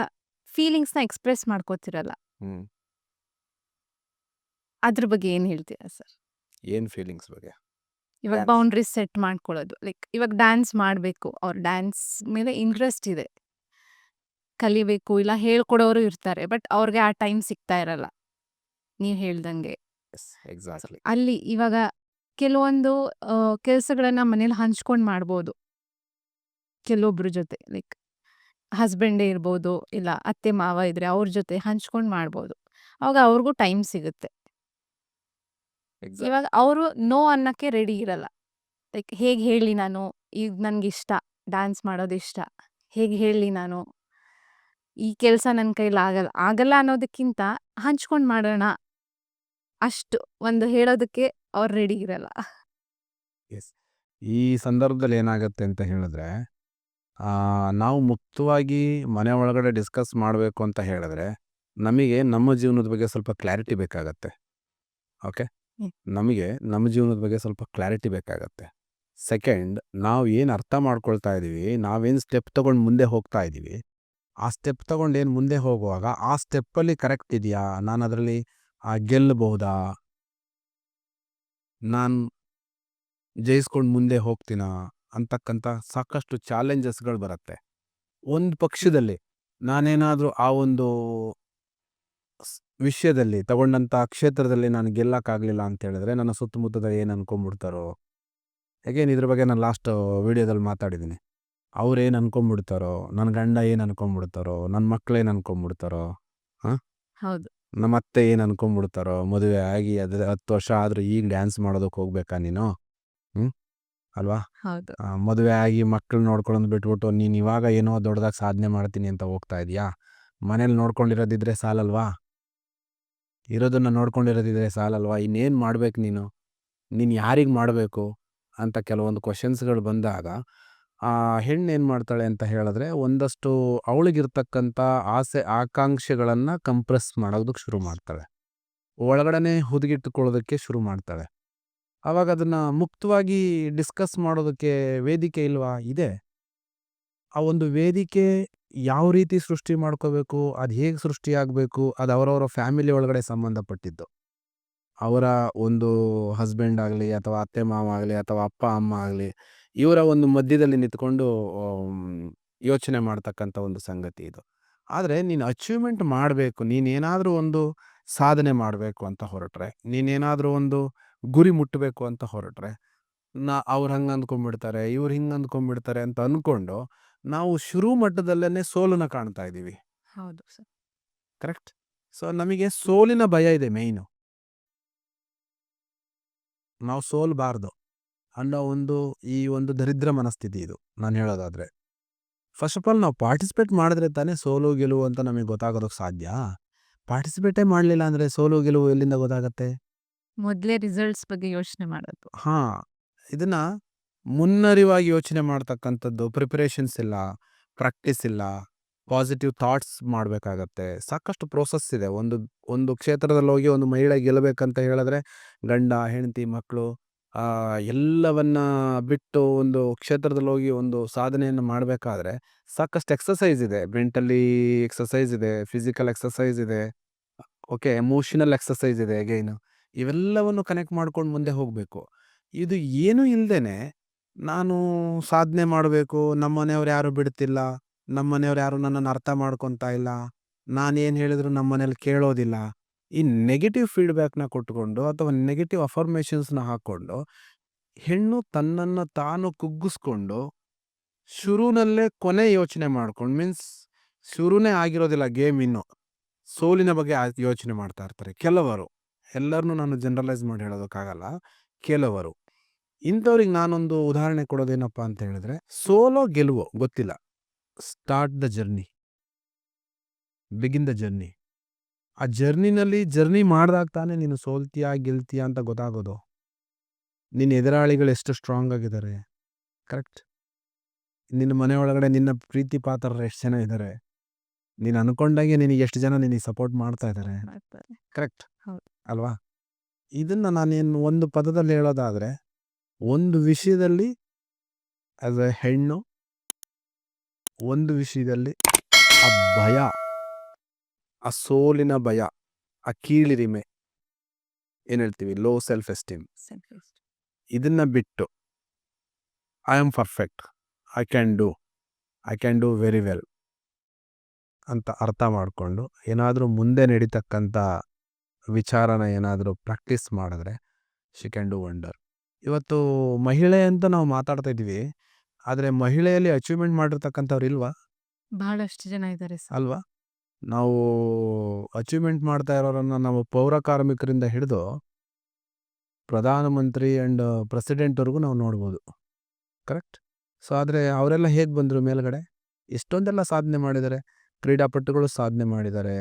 ಫೀಲಿಂಗ್ಸ್ನ ಎಕ್ಸ್ಪ್ರೆಸ್ ಮಾಡ್ಕೋತಿರಲ್ಲ. ಹ್ಞೂ ಅದ್ರ ಬಗ್ಗೆ ಏನು ಹೇಳ್ತೀರಾ ಸರ್? ಏನು ಫೀಲಿಂಗ್ಸ್ ಬಗ್ಗೆ? ಇವಾಗ Dance. ಬೌಂಡ್ರೀಸ್ ಸೆಟ್ ಮಾಡ್ಕೊಳ್ಳೋದು, ಲೈಕ್ ಇವಾಗ ಡ್ಯಾನ್ಸ್ ಮಾಡಬೇಕು, ಅವ್ರ ಡ್ಯಾನ್ಸ್ ಮೇಲೆ ಇಂಟ್ರೆಸ್ಟ್ ಇದೆ, ಕಲಿಬೇಕು, ಇಲ್ಲ ಹೇಳ್ಕೊಡೋರು ಇರ್ತಾರೆ, ಬಟ್ ಅವ್ರಿಗೆ ಆ ಟೈಮ್ ಸಿಗ್ತಾ ಇರಲ್ಲ ನೀವು ಹೇಳ್ದಂಗೆ. Yes, exactly. ಅಲ್ಲಿ ಇವಾಗ ಕೆಲವೊಂದು ಕೆಲಸಗಳನ್ನ ಮನೇಲಿ ಹಂಚ್ಕೊಂಡು ಮಾಡ್ಬೋದು ಕೆಲವೊಬ್ರ ಜೊತೆ. ಲೈಕ್ ಹಸ್ಬೆಂಡೇ ಇರ್ಬೋದು, ಇಲ್ಲ ಅತ್ತೆ ಮಾವ ಇದ್ರೆ ಅವ್ರ ಜೊತೆ ಹಂಚ್ಕೊಂಡು ಮಾಡ್ಬೋದು. ಅವಾಗ ಅವ್ರಿಗೂ ಟೈಮ್ ಸಿಗುತ್ತೆ. ಇವಾಗ ಅವರು ನೋ ಅನ್ನಕ್ಕೆ ರೆಡಿ ಇರಲ್ಲ. ಲೈಕ್ ಹೇಗೆ ಹೇಳಿ ನಾನು, ಈಗ ನನಗಿಷ್ಟ ಡ್ಯಾನ್ಸ್ ಮಾಡೋದು ಇಷ್ಟ, ಹೇಗೆ ಹೇಳಿ ನಾನು, ಈ ಕೆಲಸ ನನ್ನ ಕೈಲಿ ಆಗಲ್ಲ ಆಗಲ್ಲ ಅನ್ನೋದಕ್ಕಿಂತ ಹಂಚ್ಕೊಂಡು ಮಾಡೋಣ ಅಷ್ಟು ಒಂದು ಹೇಳೋದಕ್ಕೆ ಅವ್ರು ರೆಡಿ ಇರಲ್ಲ. ಎಸ್, ಈ ಸಂದರ್ಭದಲ್ಲಿ ಏನಾಗುತ್ತೆ ಅಂತ ಹೇಳಿದ್ರೆ, ನಾವು ಮುಕ್ತವಾಗಿ ಮನೆ ಒಳಗಡೆ ಡಿಸ್ಕಸ್ ಮಾಡಬೇಕು ಅಂತ ಹೇಳಿದ್ರೆ ನಮಗೆ ನಮ್ಮ ಜೀವನದ ಬಗ್ಗೆ ಸ್ವಲ್ಪ ಕ್ಲಾರಿಟಿ ಬೇಕಾಗತ್ತೆ. ಓಕೆ, ಹ್ಮ್. ನಮಗೆ ನಮ್ಮ ಜೀವನದ ಬಗ್ಗೆ ಸ್ವಲ್ಪ ಕ್ಲಾರಿಟಿ ಬೇಕಾಗತ್ತೆ. ಸೆಕೆಂಡ್, ನಾವು ಏನು ಅರ್ಥ ಮಾಡ್ಕೊಳ್ತಾ ಇದ್ದೀವಿ, ನಾವೇನು ಸ್ಟೆಪ್ ತೊಗೊಂಡು ಮುಂದೆ ಹೋಗ್ತಾ ಇದ್ದೀವಿ, ಆ ಸ್ಟೆಪ್ ತೊಗೊಂಡು ಏನು ಮುಂದೆ ಹೋಗುವಾಗ ಆ ಸ್ಟೆಪ್ಪಲ್ಲಿ ಕರೆಕ್ಟ್ ಇದೆಯಾ, ನಾನು ಅದರಲ್ಲಿ ಗೆಲ್ಲಬಹುದಾ, ನಾನು ಜಯಿಸ್ಕೊಂಡು ಮುಂದೆ ಹೋಗ್ತೀನಾ ಅಂತಕ್ಕಂಥ ಸಾಕಷ್ಟು ಚಾಲೆಂಜಸ್ಗಳು ಬರುತ್ತೆ. ಒಂದು ಪಕ್ಷದಲ್ಲಿ ನಾನೇನಾದರೂ ಆ ಒಂದು ವಿಷಯದಲ್ಲಿ ತಗೊಂಡಂಥ ಕ್ಷೇತ್ರದಲ್ಲಿ ನಾನು ಗೆಲ್ಲಕ್ಕಾಗಲಿಲ್ಲ ಅಂತ ಹೇಳಿದ್ರೆ ನನ್ನ ಸುತ್ತಮುತ್ತದ ಏನು ಅನ್ಕೊಂಡ್ಬಿಡ್ತಾರೋ. ಹೇಗೇನು ಇದ್ರ ಬಗ್ಗೆ ನಾನು ಲಾಸ್ಟ್ ವೀಡಿಯೋದಲ್ಲಿ ಮಾತಾಡಿದ್ದೀನಿ. ಅವ್ರು ಏನು ಅನ್ಕೊಂಡ್ಬಿಡ್ತಾರೋ, ನನ್ನ ಗಂಡ ಏನು ಅನ್ಕೊಂಡ್ಬಿಡ್ತಾರೋ, ನನ್ನ ಮಕ್ಕಳೇನು ಅನ್ಕೊಂಡ್ಬಿಡ್ತಾರೋ, ಹಾಂ ಹೌದು, ನಮ್ಮ ಅತ್ತೆ ಏನು ಅನ್ಕೊಂಡ್ಬಿಡ್ತಾರೋ, ಮದುವೆ ಆಗಿ ಅದು 10 ವರ್ಷ ಆದರೂ ಈಗ ಡ್ಯಾನ್ಸ್ ಮಾಡೋದಕ್ಕೆ ಹೋಗ್ಬೇಕಾ ನೀನು, ಅಲ್ವಾ? ಹೌದು, ಮದುವೆ ಆಗಿ ಮಕ್ಕಳು ನೋಡ್ಕೊಳ್ಳೋದು ಬಿಟ್ಬಿಟ್ಟು ನೀನು ಇವಾಗ ಏನೋ ದೊಡ್ಡದಾಗಿ ಸಾಧನೆ ಮಾಡ್ತೀನಿ ಅಂತ ಹೋಗ್ತಾ ಇದೆಯಾ? ಮನೇಲಿ ನೋಡ್ಕೊಂಡಿರೋದಿದ್ರೆ ಸಾಲಲ್ವಾ? ಇರೋದನ್ನು ನೋಡ್ಕೊಂಡಿರೋದಿದ್ರೆ ಸಾಲಲ್ವಾ? ಇನ್ನೇನು ಮಾಡ್ಬೇಕು ನೀನು? ನೀನು ಯಾರಿಗೆ ಮಾಡಬೇಕು ಅಂತ ಕೆಲವೊಂದು ಕ್ವಶನ್ಸ್ಗಳು ಬಂದಾಗ ಆ ಹೆಣ್ಣು ಏನು ಮಾಡ್ತಾಳೆ ಅಂತ ಹೇಳಿದ್ರೆ ಒಂದಷ್ಟು ಅವಳಿಗಿರ್ತಕ್ಕಂಥ ಆಸೆ ಆಕಾಂಕ್ಷೆಗಳನ್ನು ಕಂಪ್ರೆಸ್ ಮಾಡೋದಕ್ಕೆ ಶುರು ಮಾಡ್ತಾಳೆ, ಒಳಗಡೆ ಹುದುಗಿಟ್ಟುಕೊಳ್ಳೋದಕ್ಕೆ ಶುರು ಮಾಡ್ತಾಳೆ. ಆವಾಗ ಅದನ್ನು ಮುಕ್ತವಾಗಿ ಡಿಸ್ಕಸ್ ಮಾಡೋದಕ್ಕೆ ವೇದಿಕೆ ಇಲ್ವಾ? ಇದೆ. ಆ ಒಂದು ವೇದಿಕೆ ಯಾವ ರೀತಿ ಸೃಷ್ಟಿ ಮಾಡ್ಕೋಬೇಕು, ಅದು ಹೇಗೆ ಸೃಷ್ಟಿಯಾಗಬೇಕು, ಅದು ಅವರವರ ಫ್ಯಾಮಿಲಿ ಒಳಗಡೆ ಸಂಬಂಧಪಟ್ಟಿದ್ದು. ಅವರ ಒಂದು ಹಸ್ಬೆಂಡ್ ಆಗಲಿ ಅಥವಾ ಅತ್ತೆ ಮಾವ ಆಗಲಿ ಅಥವಾ ಅಪ್ಪ ಅಮ್ಮ ಆಗಲಿ, ಇವರ ಒಂದು ಮಧ್ಯದಲ್ಲಿ ನಿಂತ್ಕೊಂಡು ಯೋಚನೆ ಮಾಡ್ತಕ್ಕಂಥ ಒಂದು ಸಂಗತಿ ಇದು. ಆದರೆ ನೀನು ಅಚೀವ್ಮೆಂಟ್ ಮಾಡಬೇಕು, ನೀನೇನಾದರೂ ಒಂದು ಸಾಧನೆ ಮಾಡಬೇಕು ಅಂತ ಹೊರಟ್ರೆ, ನೀನೇನಾದರೂ ಒಂದು ಗುರಿ ಮುಟ್ಟಬೇಕು ಅಂತ ಹೊರಟ್ರೆ, ಅವ್ರು ಹಂಗೆ ಅಂದ್ಕೊಂಡ್ಬಿಡ್ತಾರೆ, ಇವ್ರು ಹಿಂಗೆ ಅಂದ್ಕೊಂಡ್ಬಿಡ್ತಾರೆ ಅಂತ ಅಂದ್ಕೊಂಡು ನಾವು ಶುರು ಮಟ್ಟದಲ್ಲೇ ಸೋಲನ್ನ ಕಾಣ್ತಾ ಇದ್ದೀವಿ. ಹೌದು ಸರ್. ಕರೆಕ್ಟ್? ಸೊ ನಮಗೆ ಸೋಲಿನ ಭಯ ಇದೆ ಮೇಯ್ನು. ನಾವು ಸೋಲ್ಬಾರ್ದು ಅನ್ನೋ ಈ ಒಂದು ದರಿದ್ರ ಮನಸ್ಥಿತಿ ಇದು ನಾನು ಹೇಳೋದಾದರೆ. ಫಸ್ಟ್ ಆಫ್ ಆಲ್ ನಾವು ಪಾರ್ಟಿಸಿಪೇಟ್ ಮಾಡಿದ್ರೆ ತಾನೇ ಸೋಲು ಗೆಲುವು ಅಂತ ನಮಗೆ ಗೊತ್ತಾಗೋದಕ್ಕೆ ಸಾಧ್ಯ. ಪಾರ್ಟಿಸಿಪೇಟೇ ಮಾಡಲಿಲ್ಲ ಅಂದರೆ ಸೋಲು ಗೆಲುವು ಎಲ್ಲಿಂದ ಗೊತ್ತಾಗತ್ತೆ? ಮೊದಲೇ ರಿಸಲ್ಟ್ಸ್ ಬಗ್ಗೆ ಯೋಚನೆ ಮಾಡೋದು. ಹಾಂ, ಇದನ್ನು ಮುನ್ನರಿವಾಗಿ ಯೋಚನೆ ಮಾಡ್ತಕ್ಕಂಥದ್ದು, ಪ್ರಿಪರೇಷನ್ಸ್ ಇಲ್ಲ, ಪ್ರಾಕ್ಟೀಸ್ ಇಲ್ಲ, ಪಾಸಿಟಿವ್ ಥಾಟ್ಸ್ ಮಾಡಬೇಕಾಗತ್ತೆ. ಸಾಕಷ್ಟು ಪ್ರೋಸೆಸ್ ಇದೆ. ಒಂದು ಕ್ಷೇತ್ರದಲ್ಲಿ ಹೋಗಿ ಒಂದು ಮಹಿಳೆ ಗೆಲ್ಲಬೇಕಂತ ಹೇಳಿದ್ರೆ ಗಂಡ ಹೆಂಡತಿ ಮಕ್ಕಳು ಎಲ್ಲವನ್ನ ಬಿಟ್ಟು ಒಂದು ಕ್ಷೇತ್ರದಲ್ಲಿ ಹೋಗಿ ಒಂದು ಸಾಧನೆಯನ್ನು ಮಾಡಬೇಕಾದ್ರೆ ಸಾಕಷ್ಟು ಎಕ್ಸಸೈಸ್ ಇದೆ. ಮೆಂಟಲಿ ಎಕ್ಸಸೈಸ್ ಇದೆ, ಫಿಸಿಕಲ್ ಎಕ್ಸಸೈಸ್ ಇದೆ, ಓಕೆ, ಎಮೋಷನಲ್ ಎಕ್ಸಸೈಸ್ ಇದೆ ಅಗೈನ್. ಇವೆಲ್ಲವನ್ನು ಕನೆಕ್ಟ್ ಮಾಡ್ಕೊಂಡು ಮುಂದೆ ಹೋಗಬೇಕು. ಇದು ಏನೂ ಇಲ್ಲದೇನೆ ನಾನು ಸಾಧನೆ ಮಾಡಬೇಕು, ನಮ್ಮ ಮನೆಯವ್ರು ಯಾರು ಬಿಡ್ತಿಲ್ಲ, ನಮ್ಮ ಮನೆಯವ್ರು ಯಾರು ನನ್ನನ್ನು ಅರ್ಥ ಮಾಡ್ಕೊತಾ ಇಲ್ಲ, ನಾನೇನು ಹೇಳಿದ್ರು ನಮ್ಮ ಮನೇಲಿ ಕೇಳೋದಿಲ್ಲ, ಈ ನೆಗೆಟಿವ್ ಫೀಡ್ಬ್ಯಾಕ್ನ ಕೊಟ್ಕೊಂಡು ಅಥವಾ ನೆಗೆಟಿವ್ ಅಫರ್ಮೇಷನ್ಸ್ನ ಹಾಕ್ಕೊಂಡು ಹೆಣ್ಣು ತನ್ನನ್ನು ತಾನು ಕುಗ್ಗಿಸ್ಕೊಂಡು ಶುರುನಲ್ಲೇ ಕೊನೆ ಯೋಚನೆ ಮಾಡ್ಕೊಂಡು, ಮೀನ್ಸ್ ಶುರುನೇ ಆಗಿರೋದಿಲ್ಲ ಗೇಮ್, ಇನ್ನು ಸೋಲಿನ ಬಗ್ಗೆ ಯೋಚನೆ ಮಾಡ್ತಾ ಇರ್ತಾರೆ ಕೆಲವರು. ಎಲ್ಲರನ್ನೂ ನಾನು ಜನರಲೈಸ್ ಮಾಡಿ ಹೇಳೋದಕ್ಕಾಗಲ್ಲ, ಕೆಲವರು. ಇಂಥವ್ರಿಗೆ ನಾನೊಂದು ಉದಾಹರಣೆ ಕೊಡೋದೇನಪ್ಪ ಅಂತ ಹೇಳಿದ್ರೆ, ಸೋಲೋ ಗೆಲುವೋ ಗೊತ್ತಿಲ್ಲ, start the journey, begin the journey. ಆ ಜರ್ನಿ ಮಾಡಿದಾಗ ತಾನೇ ನೀನು ಸೋಲ್ತೀಯಾ ಗೆಲ್ತೀಯಾ ಅಂತ ಗೊತ್ತಾಗೋದು. ನಿನ್ನ ಎದುರಾಳಿಗಳು ಎಷ್ಟು ಸ್ಟ್ರಾಂಗ್ ಆಗಿದ್ದಾರೆ, ಕರೆಕ್ಟ್. ನಿನ್ನ ಮನೆ ಒಳಗಡೆ ನಿನ್ನ ಪ್ರೀತಿ ಪಾತ್ರರು ಎಷ್ಟು ಜನ ಇದ್ದಾರೆ, ನೀನು ಅನ್ಕೊಂಡಾಗೆ ನಿನಗೆ ಎಷ್ಟು ಜನ ನಿನಗೆ ಸಪೋರ್ಟ್ ಮಾಡ್ತಾ ಇದ್ದಾರೆ, ಕರೆಕ್ಟ್ ಹೌದು. ಅಲ್ವಾ? ಇದನ್ನು ನಾನೇನು ಒಂದು ಪದದಲ್ಲಿ ಹೇಳೋದಾದರೆ, ಒಂದು ವಿಷಯದಲ್ಲಿ ಆಸ್ ಎ ಹೆಣ್ಣು, ಒಂದು ವಿಷಯದಲ್ಲಿ ಆ ಭಯ, ಆ ಸೋಲಿನ ಭಯ, ಆ ಕೀಳಿರಿಮೆ, ಏನು ಹೇಳ್ತೀವಿ, ಲೋ ಸೆಲ್ಫ್ ಎಸ್ಟೀಮ್, ಇದನ್ನ ಬಿಟ್ಟು I am perfect, I can do very well ಅಂತ ಅರ್ಥ ಮಾಡಿಕೊಂಡು ಏನಾದರೂ ಮುಂದೆ ನಡೀತಕ್ಕಂಥ ವಿಚಾರನ ಏನಾದರೂ ಪ್ರಾಕ್ಟೀಸ್ ಮಾಡಿದ್ರೆ ಶಿ ಕ್ಯಾನ್ ಡೂ ವಂಡರ್. ಇವತ್ತು ಮಹಿಳೆ ಅಂತ ನಾವು ಮಾತಾಡ್ತಾ ಇದ್ದೀವಿ, ಆದರೆ ಮಹಿಳೆಯಲ್ಲಿ ಅಚೀವ್ಮೆಂಟ್ ಮಾಡಿರ್ತಕ್ಕಂಥವ್ರು ಇಲ್ವಾ? ಬಹಳಷ್ಟು ಜನ ಇದ್ದಾರೆ ಸರ್. ಅಲ್ವಾ? ನಾವು ಅಚೀವ್ಮೆಂಟ್ ಮಾಡ್ತಾ ಇರೋರನ್ನು ನಾವು ಪೌರ ಕಾರ್ಮಿಕರಿಂದ ಹಿಡಿದು ಪ್ರಧಾನಮಂತ್ರಿ ಆ್ಯಂಡ್ ಪ್ರೆಸಿಡೆಂಟ್ವರೆಗೂ ನಾವು ನೋಡ್ಬೋದು, ಕರೆಕ್ಟ್. ಸೊ ಆದರೆ ಅವರೆಲ್ಲ ಹೇಗೆ ಬಂದರು ಮೇಲ್ಗಡೆ? ಎಷ್ಟೊಂದೆಲ್ಲ ಸಾಧನೆ ಮಾಡಿದ್ದಾರೆ. ಕ್ರೀಡಾಪಟುಗಳು ಸಾಧನೆ ಮಾಡಿದ್ದಾರೆ,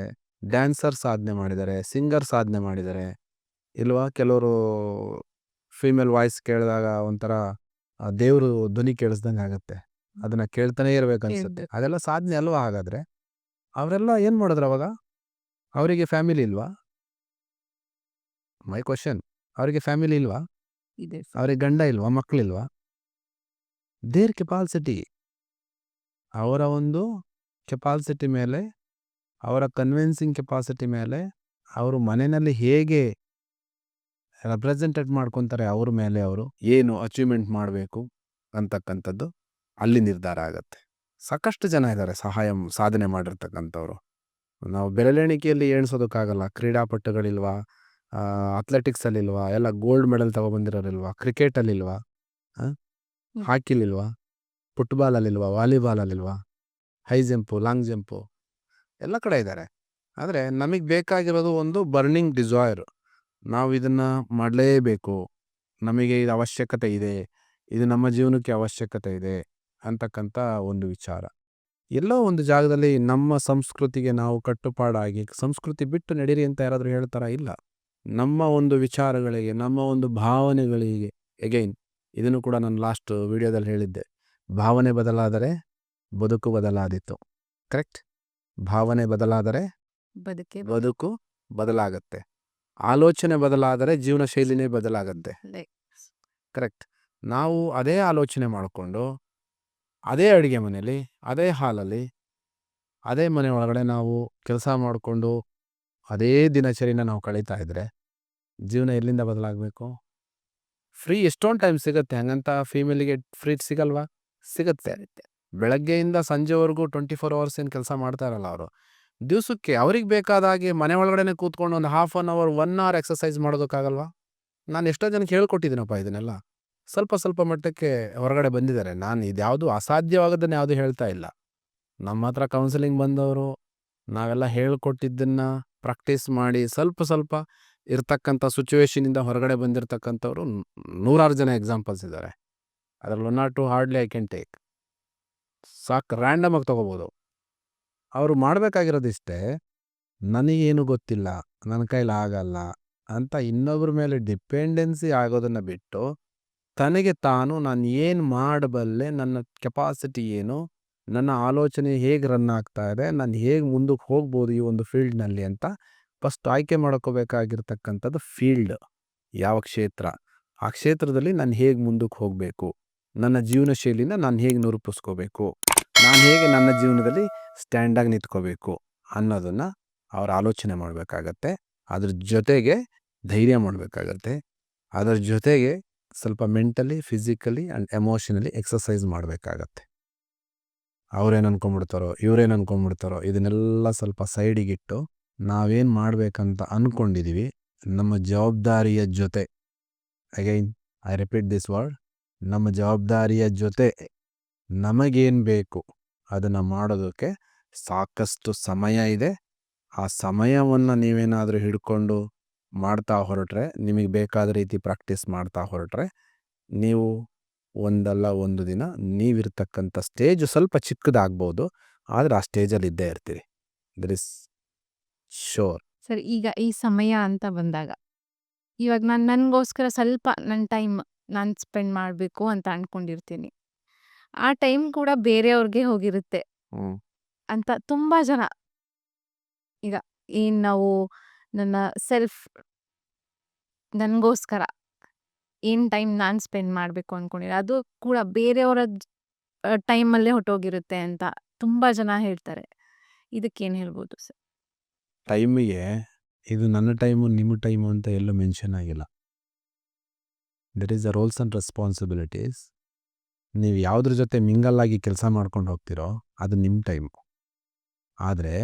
ಡ್ಯಾನ್ಸರ್ ಸಾಧನೆ ಮಾಡಿದ್ದಾರೆ, ಸಿಂಗರ್ ಸಾಧನೆ ಮಾಡಿದ್ದಾರೆ, ಇಲ್ವಾ? ಕೆಲವರು ಫೀಮೇಲ್ ವಾಯ್ಸ್ ಕೇಳಿದಾಗ ಒಂಥರ ದೇವರು ಧ್ವನಿ ಕೇಳಿಸ್ದಂಗೆ ಆಗುತ್ತೆ, ಅದನ್ನು ಕೇಳ್ತಾನೆ ಇರ್ಬೇಕು ಅನ್ಸುತ್ತೆ. ಅದೆಲ್ಲ ಸಾಧನೆ ಅಲ್ವಾ? ಹಾಗಾದರೆ ಅವರೆಲ್ಲ ಏನು ಮಾಡಿದ್ರು ಅವಾಗ? ಅವರಿಗೆ ಫ್ಯಾಮಿಲಿ ಇಲ್ವಾ? ಮೈ ಕ್ವಶನ್, ಅವರಿಗೆ ಫ್ಯಾಮಿಲಿ ಇಲ್ವಾ? ಇದೆ ಸರ್. ಅವ್ರಿಗೆ ಗಂಡ ಇಲ್ವಾ? ಮಕ್ಕಳಿಲ್ವಾ? ದೇರ್ ಕೆಪಾಸಿಟಿ, ಅವರ ಒಂದು ಕೆಪಾಸಿಟಿ ಮೇಲೆ, ಅವರ ಕನ್ವಿನ್ಸಿಂಗ್ ಕೆಪಾಸಿಟಿ ಮೇಲೆ, ಅವರು ಮನೆಯಲ್ಲಿ ಹೇಗೆ ರೆಪ್ರೆಸೆಂಟೇಟ್ ಮಾಡ್ಕೊತಾರೆ ಅವ್ರ ಮೇಲೆ ಅವರು ಏನು ಅಚೀವ್ಮೆಂಟ್ ಮಾಡಬೇಕು ಅಂತಕ್ಕಂಥದ್ದು ಅಲ್ಲಿ ನಿರ್ಧಾರ ಆಗುತ್ತೆ. ಸಾಕಷ್ಟು ಜನ ಇದ್ದಾರೆ ಸಾಧನೆ ಮಾಡಿರ್ತಕ್ಕಂಥವ್ರು. ನಾವು ಬೆರಳೆಣಿಕೆಯಲ್ಲಿ ಎಣಿಸೋದಕ್ಕಾಗಲ್ಲ. ಕ್ರೀಡಾಪಟುಗಳಿಲ್ವಾ, ಅಥ್ಲೆಟಿಕ್ಸಲ್ಲಿಲ್ವಾ, ಎಲ್ಲ ಗೋಲ್ಡ್ ಮೆಡಲ್ ತಗೊಬಂದಿರೋರಿಲ್ವಾ, ಕ್ರಿಕೆಟಲ್ಲಿಲ್ವಾ, ಹಾಕಿಲಿಲ್ವಾ, ಫುಟ್ಬಾಲಲ್ಲಿಲ್ವಾ, ವಾಲಿಬಾಲಲ್ಲಿಲ್ವಾ, ಹೈ ಜಂಪು, ಲಾಂಗ್ ಜಂಪು, ಎಲ್ಲ ಕಡೆ ಇದ್ದಾರೆ. ಆದರೆ ನಮಗೆ ಬೇಕಾಗಿರೋದು ಒಂದು ಬರ್ನಿಂಗ್ ಡಿಸೈರ್, ನಾವು ಇದನ್ನು ಮಾಡಲೇಬೇಕು, ನಮಗೆ ಇದು ಅವಶ್ಯಕತೆ ಇದೆ, ಇದು ನಮ್ಮ ಜೀವನಕ್ಕೆ ಅವಶ್ಯಕತೆ ಇದೆ ಅಂತಕ್ಕಂಥ ಒಂದು ವಿಚಾರ. ಎಲ್ಲೋ ಒಂದು ಜಾಗದಲ್ಲಿ ನಮ್ಮ ಸಂಸ್ಕೃತಿಗೆ ನಾವು ಕಟ್ಟುಪಾಡಾಗಿ ಸಂಸ್ಕೃತಿ ಬಿಟ್ಟು ನಡೀರಿ ಅಂತ ಯಾರಾದರೂ ಹೇಳ್ತಾರಾ? ಇಲ್ಲ. ನಮ್ಮ ಒಂದು ವಿಚಾರಗಳಿಗೆ, ನಮ್ಮ ಒಂದು ಭಾವನೆಗಳಿಗೆ, ಎಗೈನ್ ಇದನ್ನು ಕೂಡ ನಾನು ಲಾಸ್ಟ್ ವಿಡಿಯೋದಲ್ಲಿ ಹೇಳಿದ್ದೆ, ಭಾವನೆ ಬದಲಾದರೆ ಬದುಕು ಬದಲಾದೀತು, ಕರೆಕ್ಟ್. ಭಾವನೆ ಬದಲಾದರೆ ಬದುಕು ಬದಲಾಗತ್ತೆ, ಆಲೋಚನೆ ಬದಲಾದರೆ ಜೀವನ ಶೈಲಿನೇ ಬದಲಾಗತ್ತೆ, ಕರೆಕ್ಟ್. ನಾವು ಅದೇ ಆಲೋಚನೆ ಮಾಡಿಕೊಂಡು ಅದೇ ಅಡುಗೆ ಮನೆಯಲ್ಲಿ, ಅದೇ ಹಾಲಲ್ಲಿ, ಅದೇ ಮನೆ ಒಳಗಡೆ ನಾವು ಕೆಲಸ ಮಾಡಿಕೊಂಡು ಅದೇ ದಿನಚರಿನ ನಾವು ಕಳೀತಾ ಇದ್ರೆ ಜೀವನ ಎಲ್ಲಿಂದ ಬದಲಾಗಬೇಕು? ಫ್ರೀ ಎಷ್ಟೊಂದು ಟೈಮ್ ಸಿಗುತ್ತೆ, ಹಂಗಂತ ಫೀಮೇಲಿಗೆ ಫ್ರೀ ಸಿಗಲ್ವಾ? ಸಿಗುತ್ತೆ. ಬೆಳಗ್ಗೆಯಿಂದ ಸಂಜೆವರೆಗೂ 24 hours ಏನು ಕೆಲಸ ಮಾಡ್ತಾ ಇರಲ್ಲ ಅವರು. ದಿವಸಕ್ಕೆ ಅವ್ರಿಗೆ ಬೇಕಾದ ಹಾಗೆ ಮನೆ ಒಳಗಡೆ ಕೂತ್ಕೊಂಡು ಒಂದು 1/2 hour 1 hour ಎಕ್ಸಸೈಸ್ ಮಾಡೋದಕ್ಕಾಗಲ್ವಾ? ನಾನು ಎಷ್ಟೋ ಜನಕ್ಕೆ ಹೇಳ್ಕೊಟ್ಟಿದ್ದೀನಪ್ಪ ಇದನ್ನೆಲ್ಲ. ಸ್ವಲ್ಪ ಮಟ್ಟಕ್ಕೆ ಹೊರಗಡೆ ಬಂದಿದ್ದಾರೆ. ನಾನು ಇದ್ಯಾವುದು ಅಸಾಧ್ಯವಾಗೋದನ್ನು ಯಾವುದು ಹೇಳ್ತಾ ಇಲ್ಲ. ನಮ್ಮ ಹತ್ರ ಕೌನ್ಸಿಲಿಂಗ್ ಬಂದವರು ನಾವೆಲ್ಲ ಹೇಳ್ಕೊಟ್ಟಿದ್ದನ್ನು ಪ್ರಾಕ್ಟೀಸ್ ಮಾಡಿ ಸ್ವಲ್ಪ ಇರ್ತಕ್ಕಂಥ ಸಿಚುವೇಶನಿಂದ ಹೊರಗಡೆ ಬಂದಿರತಕ್ಕಂಥವ್ರು ನೂರಾರು ಜನ ಎಕ್ಸಾಂಪಲ್ಸ್ ಇದ್ದಾರೆ. ಅದರಲ್ಲಿ 1 or 2 hardly I can take, ಸಾಕು, ರ್ಯಾಂಡಮ್ ಆಗಿ ತೊಗೋಬೋದು. ಅವರು ಮಾಡಬೇಕಾಗಿರೋದು ಇಷ್ಟೇ, ನನಗೇನು ಗೊತ್ತಿಲ್ಲ, ನನ್ನ ಕೈಲಿ ಆಗಲ್ಲ ಅಂತ ಇನ್ನೊಬ್ಬರ ಮೇಲೆ ಡಿಪೆಂಡೆನ್ಸಿ ಆಗೋದನ್ನು ಬಿಟ್ಟು ತನಗೆ ತಾನು ನಾನು ಏನು ಮಾಡಬಲ್ಲೆ, ನನ್ನ ಕೆಪಾಸಿಟಿ ಏನು, ನನ್ನ ಆಲೋಚನೆ ಹೇಗೆ ರನ್ ಆಗ್ತಾ ಇದೆ, ನಾನು ಹೇಗೆ ಮುಂದಕ್ಕೆ ಹೋಗ್ಬೋದು ಈ ಒಂದು ಫೀಲ್ಡ್ನಲ್ಲಿ ಅಂತ ಫಸ್ಟ್ ಆಯ್ಕೆ ಮಾಡ್ಕೋಬೇಕಾಗಿರ್ತಕ್ಕಂಥದ್ದು ಫೀಲ್ಡ್. ಯಾವ ಕ್ಷೇತ್ರ, ಆ ಕ್ಷೇತ್ರದಲ್ಲಿ ನಾನು ಹೇಗೆ ಮುಂದಕ್ಕೆ ಹೋಗಬೇಕು, ನನ್ನ ಜೀವನ ಶೈಲಿನ ನಾನು ಹೇಗೆ ನಿರೂಪಿಸ್ಕೋಬೇಕು, ನಾನು ಹೇಗೆ ನನ್ನ ಜೀವನದಲ್ಲಿ ಸ್ಟ್ಯಾಂಡಾಗಿ ನಿಂತ್ಕೋಬೇಕು ಅನ್ನೋದನ್ನು ಅವ್ರ ಆಲೋಚನೆ ಮಾಡಬೇಕಾಗತ್ತೆ. ಅದ್ರ ಜೊತೆಗೆ ಧೈರ್ಯ ಮಾಡಬೇಕಾಗತ್ತೆ. ಅದರ ಜೊತೆಗೆ ಸ್ವಲ್ಪ mentally, physically and emotionally exercise ಮಾಡಬೇಕಾಗತ್ತೆ. ಅವ್ರೇನು ಅನ್ಕೊಂಡ್ಬಿಡ್ತಾರೋ, ಇವ್ರೇನು ಅನ್ಕೊಂಡ್ಬಿಡ್ತಾರೋ ಇದನ್ನೆಲ್ಲ ಸ್ವಲ್ಪ ಸೈಡಿಗಿಟ್ಟು ನಾವೇನು ಮಾಡಬೇಕಂತ ಅಂದ್ಕೊಂಡಿದ್ದೀವಿ ನಮ್ಮ ಜವಾಬ್ದಾರಿಯ ಜೊತೆ, again I repeat this word, ನಮ್ಮ ಜವಾಬ್ದಾರಿಯ ಜೊತೆ ನಮಗೇನು ಬೇಕು ಅದನ್ನು ಮಾಡೋದಕ್ಕೆ ಸಾಕಷ್ಟು ಸಮಯ ಇದೆ. ಆ ಸಮಯವನ್ನು ನೀವೇನಾದರೂ ಹಿಡ್ಕೊಂಡು ಮಾಡ್ತಾ ಹೊರಟ್ರೆ, ನಿಮಗೆ ಬೇಕಾದ ರೀತಿ ಪ್ರಾಕ್ಟೀಸ್ ಮಾಡ್ತಾ ಹೊರಟ್ರೆ, ನೀವು ಒಂದಲ್ಲ ಒಂದು ದಿನ ನೀವಿರ್ತಕ್ಕಂಥ ಸ್ಟೇಜು ಸ್ವಲ್ಪ ಚಿಕ್ಕದಾಗ್ಬೋದು, ಆದರೆ ಆ ಸ್ಟೇಜಲ್ಲಿ ಇದ್ದೇ ಇರ್ತೀರಿ. There is sure. ಸರ್, ಈಗ ಈ ಸಮಯ ಅಂತ ಬಂದಾಗ ಇವಾಗ ನಾನು ನನಗೋಸ್ಕರ ಸ್ವಲ್ಪ ನನ್ನ ಟೈಮ್ ನಾನು ಸ್ಪೆಂಡ್ ಮಾಡಬೇಕು ಅಂತ ಅನ್ಕೊಂಡಿರ್ತೀನಿ. ಆ ಟೈಮ್ ಕೂಡ ಬೇರೆಯವ್ರಿಗೆ ಹೋಗಿರುತ್ತೆ ಅಂತ ತುಂಬ ಜನ ಈಗ ಏನು ನಾವು ನನ್ನ ಸೆಲ್ಫ್ ನನಗೋಸ್ಕರ ಏನು ಟೈಮ್ ನಾನು ಸ್ಪೆಂಡ್ ಮಾಡಬೇಕು ಅಂದ್ಕೊಂಡಿರೋ ಅದು ಕೂಡ ಬೇರೆಯವರ ಟೈಮಲ್ಲೇ ಹೊಟ್ಟೋಗಿರುತ್ತೆ ಅಂತ ತುಂಬ ಜನ ಹೇಳ್ತಾರೆ. ಇದಕ್ಕೇನು ಹೇಳ್ಬೋದು ಸರ್? ಟೈಮಿಗೆ ಇದು ನನ್ನ ಟೈಮು ನಿಮ್ಮ ಟೈಮು ಅಂತ ಎಲ್ಲೂ ಮೆನ್ಷನ್ ಆಗಿಲ್ಲ. There is a roles and responsibilities. ನೀವು ಯಾವುದ್ರ ಜೊತೆ ಮಿಂಗಲ್ಲಾಗಿ ಕೆಲಸ ಮಾಡ್ಕೊಂಡು ಹೋಗ್ತಿರೋ ಅದು ನಿಮ್ಮ ಟೈಮು. ಆದರೆ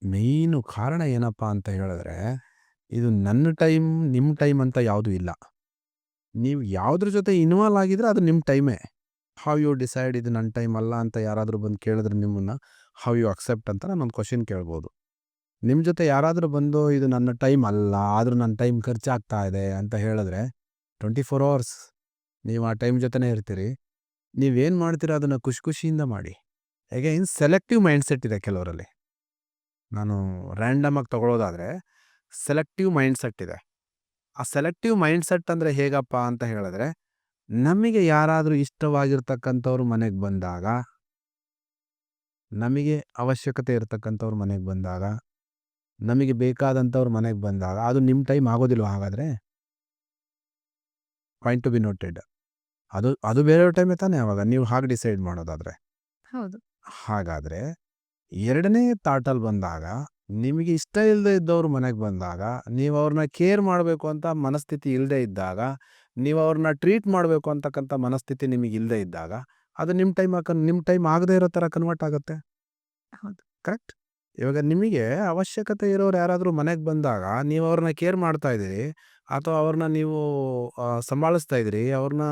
ಮೇಯ್ನು ಕಾರಣ ಏನಪ್ಪ ಅಂತ ಹೇಳಿದ್ರೆ, ಇದು ನನ್ನ ಟೈಮ್ ನಿಮ್ಮ ಟೈಮ್ ಅಂತ ಯಾವುದೂ ಇಲ್ಲ. ನೀವು ಯಾವುದ್ರ ಜೊತೆ ಇನ್ವಾಲ್ವ್ ಆಗಿದ್ರೆ ಅದು ನಿಮ್ಮ ಟೈಮೇ. ಹೌ ಯು ಡಿಸೈಡ್ ಇದು ನನ್ನ ಟೈಮ್ ಅಲ್ಲ ಅಂತ ಯಾರಾದರೂ ಬಂದು ಕೇಳಿದ್ರೆ ನಿಮ್ಮನ್ನು, ಹೌ ಯು ಅಕ್ಸೆಪ್ಟ್ ಅಂತ ನಾನೊಂದು ಕ್ವಶನ್ ಕೇಳ್ಬೋದು. ನಿಮ್ಮ ಜೊತೆ ಯಾರಾದರೂ ಬಂದು ಇದು ನನ್ನ ಟೈಮ್ ಅಲ್ಲ, ಆದರೂ ನನ್ನ ಟೈಮ್ ಖರ್ಚಾಗ್ತಾ ಇದೆ ಅಂತ ಹೇಳಿದ್ರೆ 24 hours ನೀವು ಆ ಟೈಮ್ ಜೊತೆನೇ ಇರ್ತೀರಿ. ನೀವೇನು ಮಾಡ್ತೀರಾ ಅದನ್ನು ಖುಷಿಯಿಂದ ಮಾಡಿ. ಅಗೈನ್ ಸೆಲೆಕ್ಟಿವ್ ಮೈಂಡ್ಸೆಟ್ ಇದೆ ಕೆಲವರಲ್ಲಿ. ನಾನು ರ್ಯಾಂಡಮಾಗಿ ತಗೊಳ್ಳೋದಾದರೆ ಸೆಲೆಕ್ಟಿವ್ ಮೈಂಡ್ಸೆಟ್ ಇದೆ. ಆ ಸೆಲೆಕ್ಟಿವ್ ಮೈಂಡ್ಸೆಟ್ ಅಂದರೆ ಹೇಗಪ್ಪ ಅಂತ ಹೇಳಿದ್ರೆ, ನಮಗೆ ಯಾರಾದರೂ ಇಷ್ಟವಾಗಿರ್ತಕ್ಕಂಥವ್ರು ಮನೆಗೆ ಬಂದಾಗ, ನಮಗೆ ಅವಶ್ಯಕತೆ ಇರತಕ್ಕಂಥವ್ರು ಮನೆಗೆ ಬಂದಾಗ, ನಮಗೆ ಬೇಕಾದಂಥವ್ರು ಮನೆಗೆ ಬಂದಾಗ ಅದು ನಿಮ್ಮ ಟೈಮ್ ಆಗೋದಿಲ್ವ? ಹಾಗಾದರೆ ಪಾಯಿಂಟ್ ಟು ಬಿ ನೋಟೆಡ್. ಅದು ಬೇರೆಯವ್ರ ಟೈಮೇ ತಾನೇ ಆವಾಗ ನೀವು ಹಾಗೆ ಡಿಸೈಡ್ ಮಾಡೋದಾದರೆ. ಹೌದು. ಹಾಗಾದರೆ ಎರಡನೇ ಥಾಟಲ್ಲಿ ಬಂದಾಗ, ನಿಮಗೆ ಇಷ್ಟ ಇಲ್ಲದೆ ಇದ್ದವ್ರು ಮನೆಗೆ ಬಂದಾಗ, ನೀವು ಅವ್ರನ್ನ ಕೇರ್ ಮಾಡಬೇಕು ಅಂತ ಮನಸ್ಥಿತಿ ಇಲ್ಲದೆ ಇದ್ದಾಗ, ನೀವು ಅವ್ರನ್ನ ಟ್ರೀಟ್ ಮಾಡಬೇಕು ಅಂತಕ್ಕಂಥ ಮನಸ್ಥಿತಿ ನಿಮಗೆ ಇಲ್ಲದೆ ಇದ್ದಾಗ, ಅದು ನಿಮ್ಮ ಟೈಮ್ ಆಗದೇ ಇರೋ ಥರ ಕನ್ವರ್ಟ್ ಆಗುತ್ತೆ. ಹೌದು. ಕರೆಕ್ಟ್? ಇವಾಗ ನಿಮಗೆ ಅವಶ್ಯಕತೆ ಇರೋರು ಯಾರಾದರೂ ಮನೆಗೆ ಬಂದಾಗ ನೀವು ಅವ್ರನ್ನ ಕೇರ್ ಮಾಡ್ತಾ ಇದ್ದೀರಿ ಅಥವಾ ಅವ್ರನ್ನ ನೀವು ಸಂಭಾಳಿಸ್ತಾ ಇದ್ದೀರಿ, ಅವ್ರನ್ನ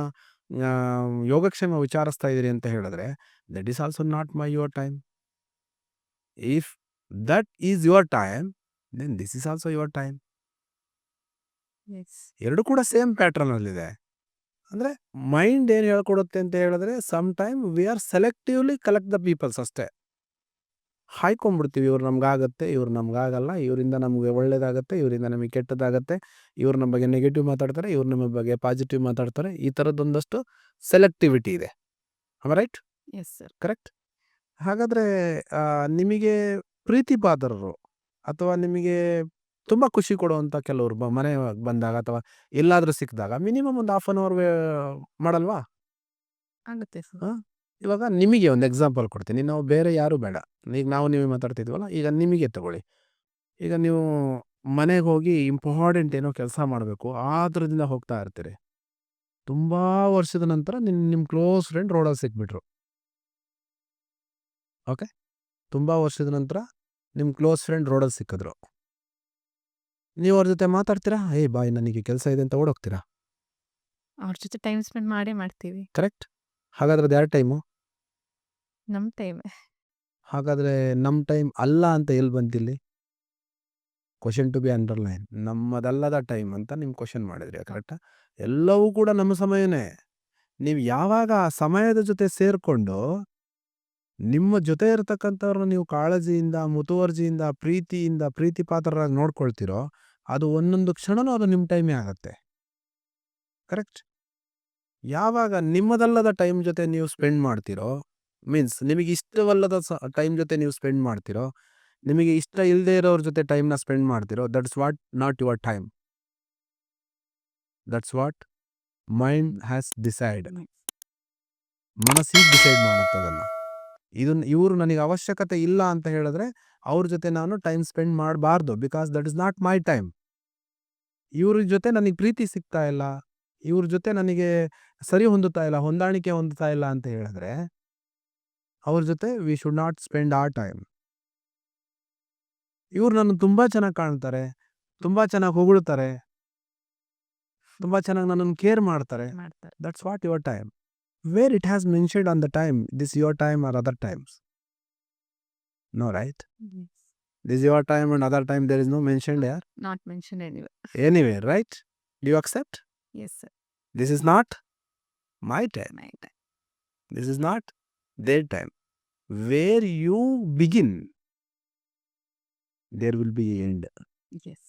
ಯೋಗಕ್ಷೇಮ ವಿಚಾರಿಸ್ತಾ ಇದ್ದೀರಿ ಅಂತ ಹೇಳಿದ್ರೆ, that is also not your time. If that is your time, then this is also your time. ಎರಡು ಕೂಡ ಸೇಮ್ ಪ್ಯಾಟ್ರನಲ್ಲಿದೆ. ಅಂದರೆ ಮೈಂಡ್ ಏನು ಹೇಳ್ಕೊಡುತ್ತೆ ಅಂತ ಹೇಳಿದ್ರೆ, some time we are selectively collect the peoples ಅಷ್ಟೇ. ಹಾಯ್ಕೊಂಡ್ಬಿಡ್ತೀವಿ, ಇವ್ರು ನಮಗಾಗತ್ತೆ, ಇವ್ರು ನಮಗಾಗಲ್ಲ, ಇವರಿಂದ ನಮಗೆ ಒಳ್ಳೇದಾಗತ್ತೆ, ಇವರಿಂದ ನಮಗೆ ಕೆಟ್ಟದಾಗತ್ತೆ, ಇವ್ರು ನಮ್ಮ ಬಗ್ಗೆ ನೆಗೆಟಿವ್ ಮಾತಾಡ್ತಾರೆ, ಇವ್ರು ನಮ್ಮ ಬಗ್ಗೆ ಪಾಸಿಟಿವ್ ಮಾತಾಡ್ತಾರೆ. ಈ ಥರದ್ದೊಂದಷ್ಟು ಸೆಲೆಕ್ಟಿವಿಟಿ ಇದೆ. ರೈಟ್? Yes sir. ಕರೆಕ್ಟ್? ಹಾಗಾದರೆ ನಿಮಗೆ ಪ್ರೀತಿ ಪಾತ್ರರು ಅಥವಾ ನಿಮಗೆ ತುಂಬ ಖುಷಿ ಕೊಡುವಂಥ ಕೆಲವರು ಮನೆ ಬಂದಾಗ ಅಥವಾ ಎಲ್ಲಾದರೂ ಸಿಕ್ಕಿದಾಗ ಮಿನಿಮಮ್ ಒಂದು 1/2 hour ಮಾಡಲ್ವಾ? ಆಗುತ್ತೆ ಸರ್. ಇವಾಗ ನಿಮಗೆ ಒಂದು ಎಕ್ಸಾಂಪಲ್ ಕೊಡ್ತೀನಿ. ನಾವು ಬೇರೆ ಯಾರೂ ಬೇಡ, ಈಗ ನೀವು ಮಾತಾಡ್ತಿದ್ವಲ್ಲ, ಈಗ ನಿಮಗೆ ತಗೊಳ್ಳಿ. ಈಗ ನೀವು ಮನೆಗೆ ಹೋಗಿ ಇಂಪಾರ್ಟೆಂಟ್ ಏನೋ ಕೆಲಸ ಮಾಡಬೇಕು, ಆದ್ರದಿಂದ ಹೋಗ್ತಾ ಇರ್ತೀರಿ. ತುಂಬ ವರ್ಷದ ನಂತರ ನಿಮ್ಮ ಕ್ಲೋಸ್ ಫ್ರೆಂಡ್ ರೋಡಲ್ಲಿ ಸಿಕ್ಬಿಟ್ರು. ಓಕೆ, ತುಂಬ ವರ್ಷದ ನಂತರ ನಿಮ್ಮ ಕ್ಲೋಸ್ ಫ್ರೆಂಡ್ ರೋಡಲ್ಲಿ ಸಿಕ್ಕಿದ್ರು. ನೀವು ಅವ್ರ ಜೊತೆ ಮಾತಾಡ್ತೀರಾ? ಬಾಯ್ ನನಗೆ ಕೆಲಸ ಇದೆ ಅಂತ ಓಡೋಗ್ತೀರಾ? ಅವ್ರ ಜೊತೆ ಟೈಮ್ ಸ್ಪೆಂಡ್ ಮಾಡ್ತೀವಿ. ಕರೆಕ್ಟ್? ಹಾಗಾದ್ರೆ ಅದು ಯಾರ ಟೈಮು? ನಮ್ಮ ಟೈಮ್. ಹಾಗಾದರೆ ನಮ್ಮ ಟೈಮ್ ಅಲ್ಲ ಅಂತ ಎಲ್ಲಿ ಬಂತಿಲ್ಲಿ? Question to be underline. ನಮ್ಮದಲ್ಲದ ಟೈಮ್ ಅಂತ ನೀವು ಕ್ವಶನ್ ಮಾಡಿದ್ರಿ. ಕರೆಕ್ಟಾ? ಎಲ್ಲವೂ ಕೂಡ ನಮ್ಮ ಸಮಯನೇ. ನೀವು ಯಾವಾಗ ಆ ಸಮಯದ ಜೊತೆ ಸೇರಿಕೊಂಡು ನಿಮ್ಮ ಜೊತೆ ಇರತಕ್ಕಂಥವ್ರನ್ನ ನೀವು ಕಾಳಜಿಯಿಂದ, ಮುತುವರ್ಜಿಯಿಂದ, ಪ್ರೀತಿ ಪಾತ್ರರಾಗಿ ನೋಡ್ಕೊಳ್ತೀರೋ, ಅದು ಒಂದೊಂದು ಕ್ಷಣನೂ ಅದು ನಿಮ್ಮ ಟೈಮೇ ಆಗುತ್ತೆ. ಕರೆಕ್ಟ್? ಯಾವಾಗ ನಿಮ್ಮದಲ್ಲದ ಟೈಮ್ ಜೊತೆ ನೀವು ಸ್ಪೆಂಡ್ ಮಾಡ್ತೀರೋ, ಮೀನ್ಸ್ ನಿಮಗೆ ಇಷ್ಟವಲ್ಲದ ಟೈಮ್ ಜೊತೆ ನೀವು ಸ್ಪೆಂಡ್ ಮಾಡ್ತೀರೋ, ನಿಮಗೆ ಇಷ್ಟ ಇಲ್ಲದೆ ಇರೋರ ಜೊತೆ ಟೈಮ್ನ ಸ್ಪೆಂಡ್ ಮಾಡ್ತೀರೋ, that's what not your time. That's what mind has decide. ಮನಸ್ಸಿಗೆ ಡಿಸೈಡ್ ಮಾಡುತ್ತೆ ಅದನ್ನು. ಇವರು ನನಗೆ ಅವಶ್ಯಕತೆ ಇಲ್ಲ ಅಂತ ಹೇಳಿದ್ರೆ ಅವ್ರ ಜೊತೆ ನಾನು ಟೈಮ್ ಸ್ಪೆಂಡ್ ಮಾಡಬಾರ್ದು. Because that is not my time. ಇವ್ರ ಜೊತೆ ನನಗೆ ಪ್ರೀತಿ ಸಿಗ್ತಾ ಇಲ್ಲ, ಇವ್ರ ಜೊತೆ ನನಗೆ ಸರಿ ಹೊಂದುತ್ತಾ ಇಲ್ಲ, ಹೊಂದಾಣಿಕೆ ಹೊಂದುತ್ತಾ ಇಲ್ಲ ಅಂತ ಹೇಳಿದ್ರೆ ಅವ್ರ ಜೊತೆ we should not spend our time. ಇವ್ರು ನನ್ನ ತುಂಬಾ ಚೆನ್ನಾಗಿ ಕಾಣ್ತಾರೆ, ತುಂಬಾ ಚೆನ್ನಾಗಿ ಹೊಗಳ್ತಾರೆ, ತುಂಬಾ ಚೆನ್ನಾಗಿ ನನ್ನನ್ನು ಕೇರ್ ಮಾಡ್ತಾರೆ. ಮಾಡ್ತಾರೆ. That's what your time. Where it has mentioned on the time this your time or other times? No, right? Yes. This your time and other time there is no mentioned here Not mentioned anywhere. anywhere, right? Do you accept? Yes, sir. This is not my time. My time. This is not their time. Where you begin, there will be an end. Yes.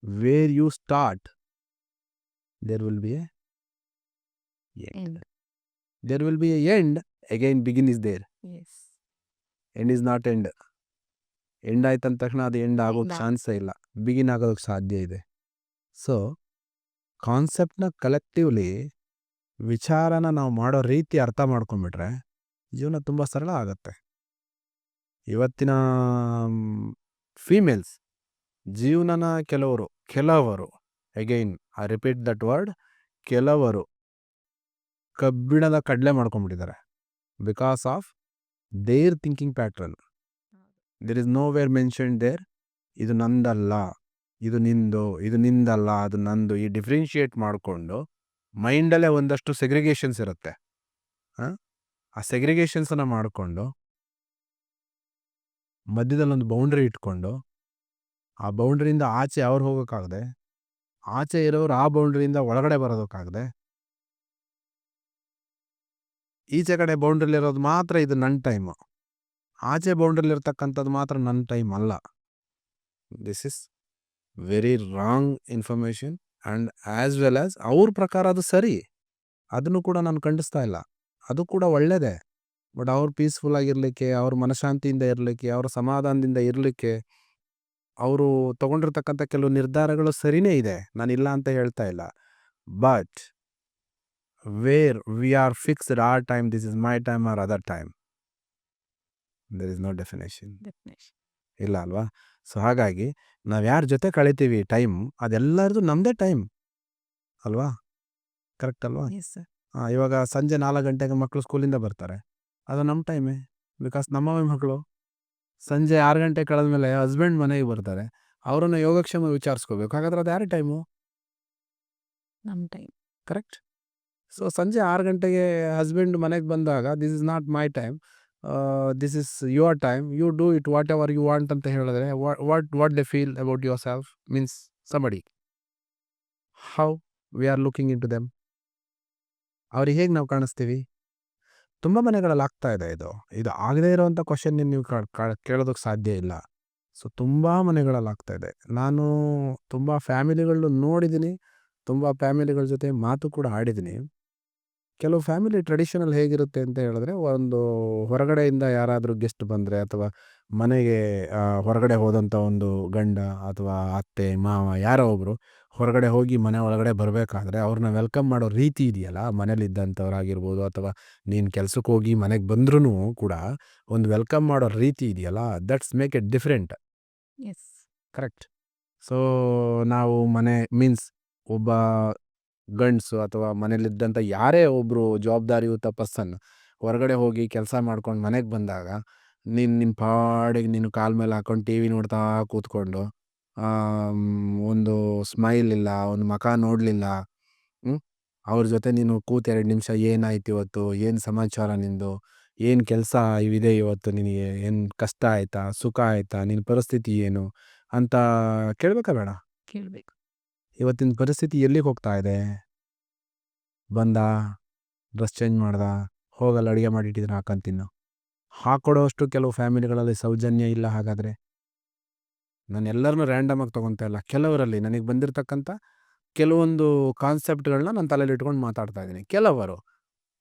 Where you start, there will be a end. End. There will be a end. Again, begin is there. Yes. End is not end. End ಆಯ್ತಂದ ತಕ್ಷಣ ಅದು end ಆಗೋಕ್ಕೆ End ಚಾನ್ಸೇ ಇಲ್ಲ, begin ಆಗೋದಕ್ಕೆ ಸಾಧ್ಯ ಇದೆ. So ಕಾನ್ಸೆಪ್ಟ್ನ collectively ವಿಚಾರನ ನಾವು ಮಾಡೋ ರೀತಿ ಅರ್ಥ ಮಾಡ್ಕೊಂಡ್ಬಿಟ್ರೆ ಜೀವನ ತುಂಬ ಸರಳ ಆಗತ್ತೆ. ಇವತ್ತಿನ ಫೀಮೇಲ್ಸ್ ಜೀವನನ ಕೆಲವರು again I repeat that word, ಕೆಲವರು ಕಬ್ಬಿಣದ ಕಡಲೆ ಮಾಡ್ಕೊಂಡ್ಬಿಟ್ಟಿದ್ದಾರೆ because of their thinking pattern. There is nowhere mentioned there ಇದು ನಂದಲ್ಲ, ಇದು ನಿಂದು, ಇದು ನಿಂದಲ್ಲ, ಅದು ನಂದು, ಈ ಡಿಫ್ರೆನ್ಷಿಯೇಟ್ ಮಾಡಿಕೊಂಡು ಮೈಂಡಲ್ಲೇ ಒಂದಷ್ಟು ಸೆಗ್ರಿಗೇಷನ್ಸ್ ಇರುತ್ತೆ. ಆ ಸೆಗ್ರಿಗೇಷನ್ಸನ್ನು ಮಾಡಿಕೊಂಡು ಮಧ್ಯದಲ್ಲೊಂದು ಬೌಂಡ್ರಿ ಇಟ್ಕೊಂಡು ಆ ಬೌಂಡ್ರಿಯಿಂದ ಆಚೆ ಅವ್ರು ಹೋಗೋಕ್ಕಾಗದೆ, ಆಚೆ ಇರೋರು ಆ ಬೌಂಡ್ರಿಯಿಂದ ಒಳಗಡೆ ಬರೋದಕ್ಕಾಗದೆ, ಈಚೆ ಕಡೆ ಬೌಂಡ್ರಿಲಿರೋದು ಮಾತ್ರ ಇದು ನನ್ನ ಟೈಮು, ಆಚೆ ಬೌಂಡ್ರಿಲಿರ್ತಕ್ಕಂಥದ್ದು ಮಾತ್ರ ನನ್ನ ಟೈಮ್ ಅಲ್ಲ. This is very wrong information. And as well as ಅವ್ರ ಪ್ರಕಾರ ಅದು ಸರಿ, ಅದನ್ನು ಕೂಡ ನಾನು ಖಂಡಿಸ್ತಾ ಇಲ್ಲ, ಅದು ಕೂಡ ಒಳ್ಳೆಯದೇ. ಬಟ್ ಅವ್ರು ಪೀಸ್ಫುಲ್ ಆಗಿರಲಿಕ್ಕೆ, ಅವ್ರ ಮನಃಶಾಂತಿಯಿಂದ ಇರಲಿಕ್ಕೆ, ಅವ್ರ ಸಮಾಧಾನದಿಂದ ಇರಲಿಕ್ಕೆ ಅವರು ತಗೊಂಡಿರ್ತಕ್ಕಂಥ ಕೆಲವು ನಿರ್ಧಾರಗಳು ಸರಿನೇ ಇದೆ, ನಾನಿಲ್ಲ ಅಂತ ಹೇಳ್ತಾ ಇಲ್ಲ. But where we are fixed our time, this is my time or other time, there is no definition. Definition. ಇಲ್ಲ ಅಲ್ವಾ? ಸೊ ಹಾಗಾಗಿ ನಾವು ಯಾರ ಜೊತೆ ಕಳಿತೀವಿ ಟೈಮ್, ಅದೆಲ್ಲರದು ನಮ್ಮದೇ ಟೈಮ್ ಅಲ್ವಾ? ಕರೆಕ್ಟ್ ಅಲ್ವಾ? Yes, sir. ಇವಾಗ ಸಂಜೆ 4 ಗಂಟೆಗೆ ಮಕ್ಕಳು ಸ್ಕೂಲಿಂದ ಬರ್ತಾರೆ, ಅದು ನಮ್ಮ ಟೈಮೇ. ಬಿಕಾಸ್ ನಮ್ಮ ಮಕ್ಕಳು ಸಂಜೆ 6 ಗಂಟೆ ಕಳೆದ್ಮೇಲೆ ಹಸ್ಬೆಂಡ್ ಮನೆಗೆ ಬರ್ತಾರೆ, ಅವರನ್ನು ಯೋಗಕ್ಷೇಮ ವಿಚಾರಿಸ್ಕೋಬೇಕು. ಹಾಗಾದ್ರೆ ಅದು ಯಾರ ಟೈಮು? ನಮ್ಮ ಟೈಮ್. ಕರೆಕ್ಟ್? ಸೊ ಸಂಜೆ 6 ಗಂಟೆಗೆ ಹಸ್ಬೆಂಡ್ ಮನೆಗೆ ಬಂದಾಗ this is not my time, this is your time, you do it whatever you want ಅಂತ ಹೇಳಿದ್ರೆ what they feel about yourself means somebody. How we are looking into them? ಅವ್ರಿಗೆ ಹೇಗೆ ನಾವು ಕಾಣಿಸ್ತೀವಿ? ತುಂಬ ಮನೆಗಳಲ್ಲಿ ಆಗ್ತಾ ಇದೆ ಇದು ಆಗದೇ ಇರೋವಂಥ ಕ್ವಶನ್ ನೀವು ಕೇಳೋದಕ್ಕೆ ಸಾಧ್ಯ ಇಲ್ಲ. ಸೊ ತುಂಬ ಮನೆಗಳಲ್ಲಿ ಆಗ್ತಾ ಇದೆ. ನಾನು ತುಂಬ ಫ್ಯಾಮಿಲಿಗಳು ನೋಡಿದ್ದೀನಿ, ತುಂಬ ಫ್ಯಾಮಿಲಿಗಳ ಜೊತೆ ಮಾತು ಕೂಡ ಆಡಿದ್ದೀನಿ. ಕೆಲವು ಫ್ಯಾಮಿಲಿ ಟ್ರೆಡಿಷನಲ್ ಹೇಗಿರುತ್ತೆ ಅಂತ ಹೇಳಿದ್ರೆ, ಒಂದು ಹೊರಗಡೆಯಿಂದ ಯಾರಾದರೂ ಗೆಸ್ಟ್ ಬಂದರೆ ಅಥವಾ ಮನೆಗೆ ಹೊರಗಡೆ ಹೋದಂಥ ಒಂದು ಗಂಡ ಅಥವಾ ಅತ್ತೆ ಮಾವ ಯಾರೋ ಒಬ್ಬರು ಹೊರಗಡೆ ಹೋಗಿ ಮನೆ ಒಳಗಡೆ ಬರಬೇಕಾದ್ರೆ ಅವ್ರನ್ನ ವೆಲ್ಕಮ್ ಮಾಡೋ ರೀತಿ ಇದೆಯಲ್ಲ, ಮನೇಲಿದ್ದಂಥವ್ರಾಗಿರ್ಬೋದು ಅಥವಾ ನೀನು ಕೆಲ್ಸಕ್ಕೆ ಹೋಗಿ ಮನೆಗೆ ಬಂದ್ರೂ ಕೂಡ ಒಂದು ವೆಲ್ಕಮ್ ಮಾಡೋ ರೀತಿ ಇದೆಯಲ್ಲ, that's make it different. Yes. Correct? So ನಾವು ಮನೆ ಮೀನ್ಸ್ ಒಬ್ಬ ಗಂಡಸು ಅಥವಾ ಮನೇಲಿದ್ದಂಥ ಯಾರೇ ಒಬ್ಬರು ಜವಾಬ್ದಾರಿಯುತ ಪರ್ಸನ್ ಹೊರಗಡೆ ಹೋಗಿ ಕೆಲಸ ಮಾಡ್ಕೊಂಡು ಮನೆಗೆ ಬಂದಾಗ ನಿಮ್ಮ ಪಾಡಿಗೆ ನೀನು ಕಾಲ ಮೇಲೆ ಹಾಕೊಂಡು ಟಿ ವಿ ನೋಡ್ತಾ ಕೂತ್ಕೊಂಡು ಒಂದು ಸ್ಮೈಲ್ ಇಲ್ಲ, ಒಂದು ಮುಖ ನೋಡಲಿಲ್ಲ, ಅವ್ರ ಜೊತೆ ನೀನು ಕೂತು 2 ನಿಮಿಷ ಏನಾಯ್ತು ಇವತ್ತು, ಏನು ಸಮಾಚಾರ ನಿಂದು, ಏನು ಕೆಲಸ ಇದೆ ಇವತ್ತು, ನಿನಗೆ ಏನು ಕಷ್ಟ ಆಯಿತಾ, ಸುಖ ಆಯಿತಾ, ನಿನ್ನ ಪರಿಸ್ಥಿತಿ ಏನು ಅಂತ ಕೇಳಬೇಕಾ ಬೇಡ? ಕೇಳಬೇಕು. ಇವತ್ತಿನ ಪರಿಸ್ಥಿತಿ ಎಲ್ಲಿಗೆ ಹೋಗ್ತಾ ಇದೆ? ಬಂದ, ಡ್ರೆಸ್ ಚೇಂಜ್ ಮಾಡ್ದ, ಹೋಗಲ್ಲ ಅಡುಗೆ ಮಾಡಿಟ್ಟಿದ್ರೆ ಹಾಕಂತಿನ್ನು. ಹಾಕ್ಕೊಡೋಷ್ಟು ಕೆಲವು ಫ್ಯಾಮಿಲಿಗಳಲ್ಲಿ ಸೌಜನ್ಯ ಇಲ್ಲ. ಹಾಗಾದರೆ ನಾನು ಎಲ್ಲರನ್ನೂ ರ್ಯಾಂಡಮಾಗಿ ತೊಗೊತಾ ಇಲ್ಲ, ಕೆಲವರಲ್ಲಿ ನನಗೆ ಬಂದಿರತಕ್ಕಂಥ ಕೆಲವೊಂದು ಕಾನ್ಸೆಪ್ಟ್ಗಳನ್ನ ನಾನು ತಲೆಯಲ್ಲಿ ಇಟ್ಕೊಂಡು ಮಾತಾಡ್ತಾ ಇದ್ದೀನಿ. ಕೆಲವರು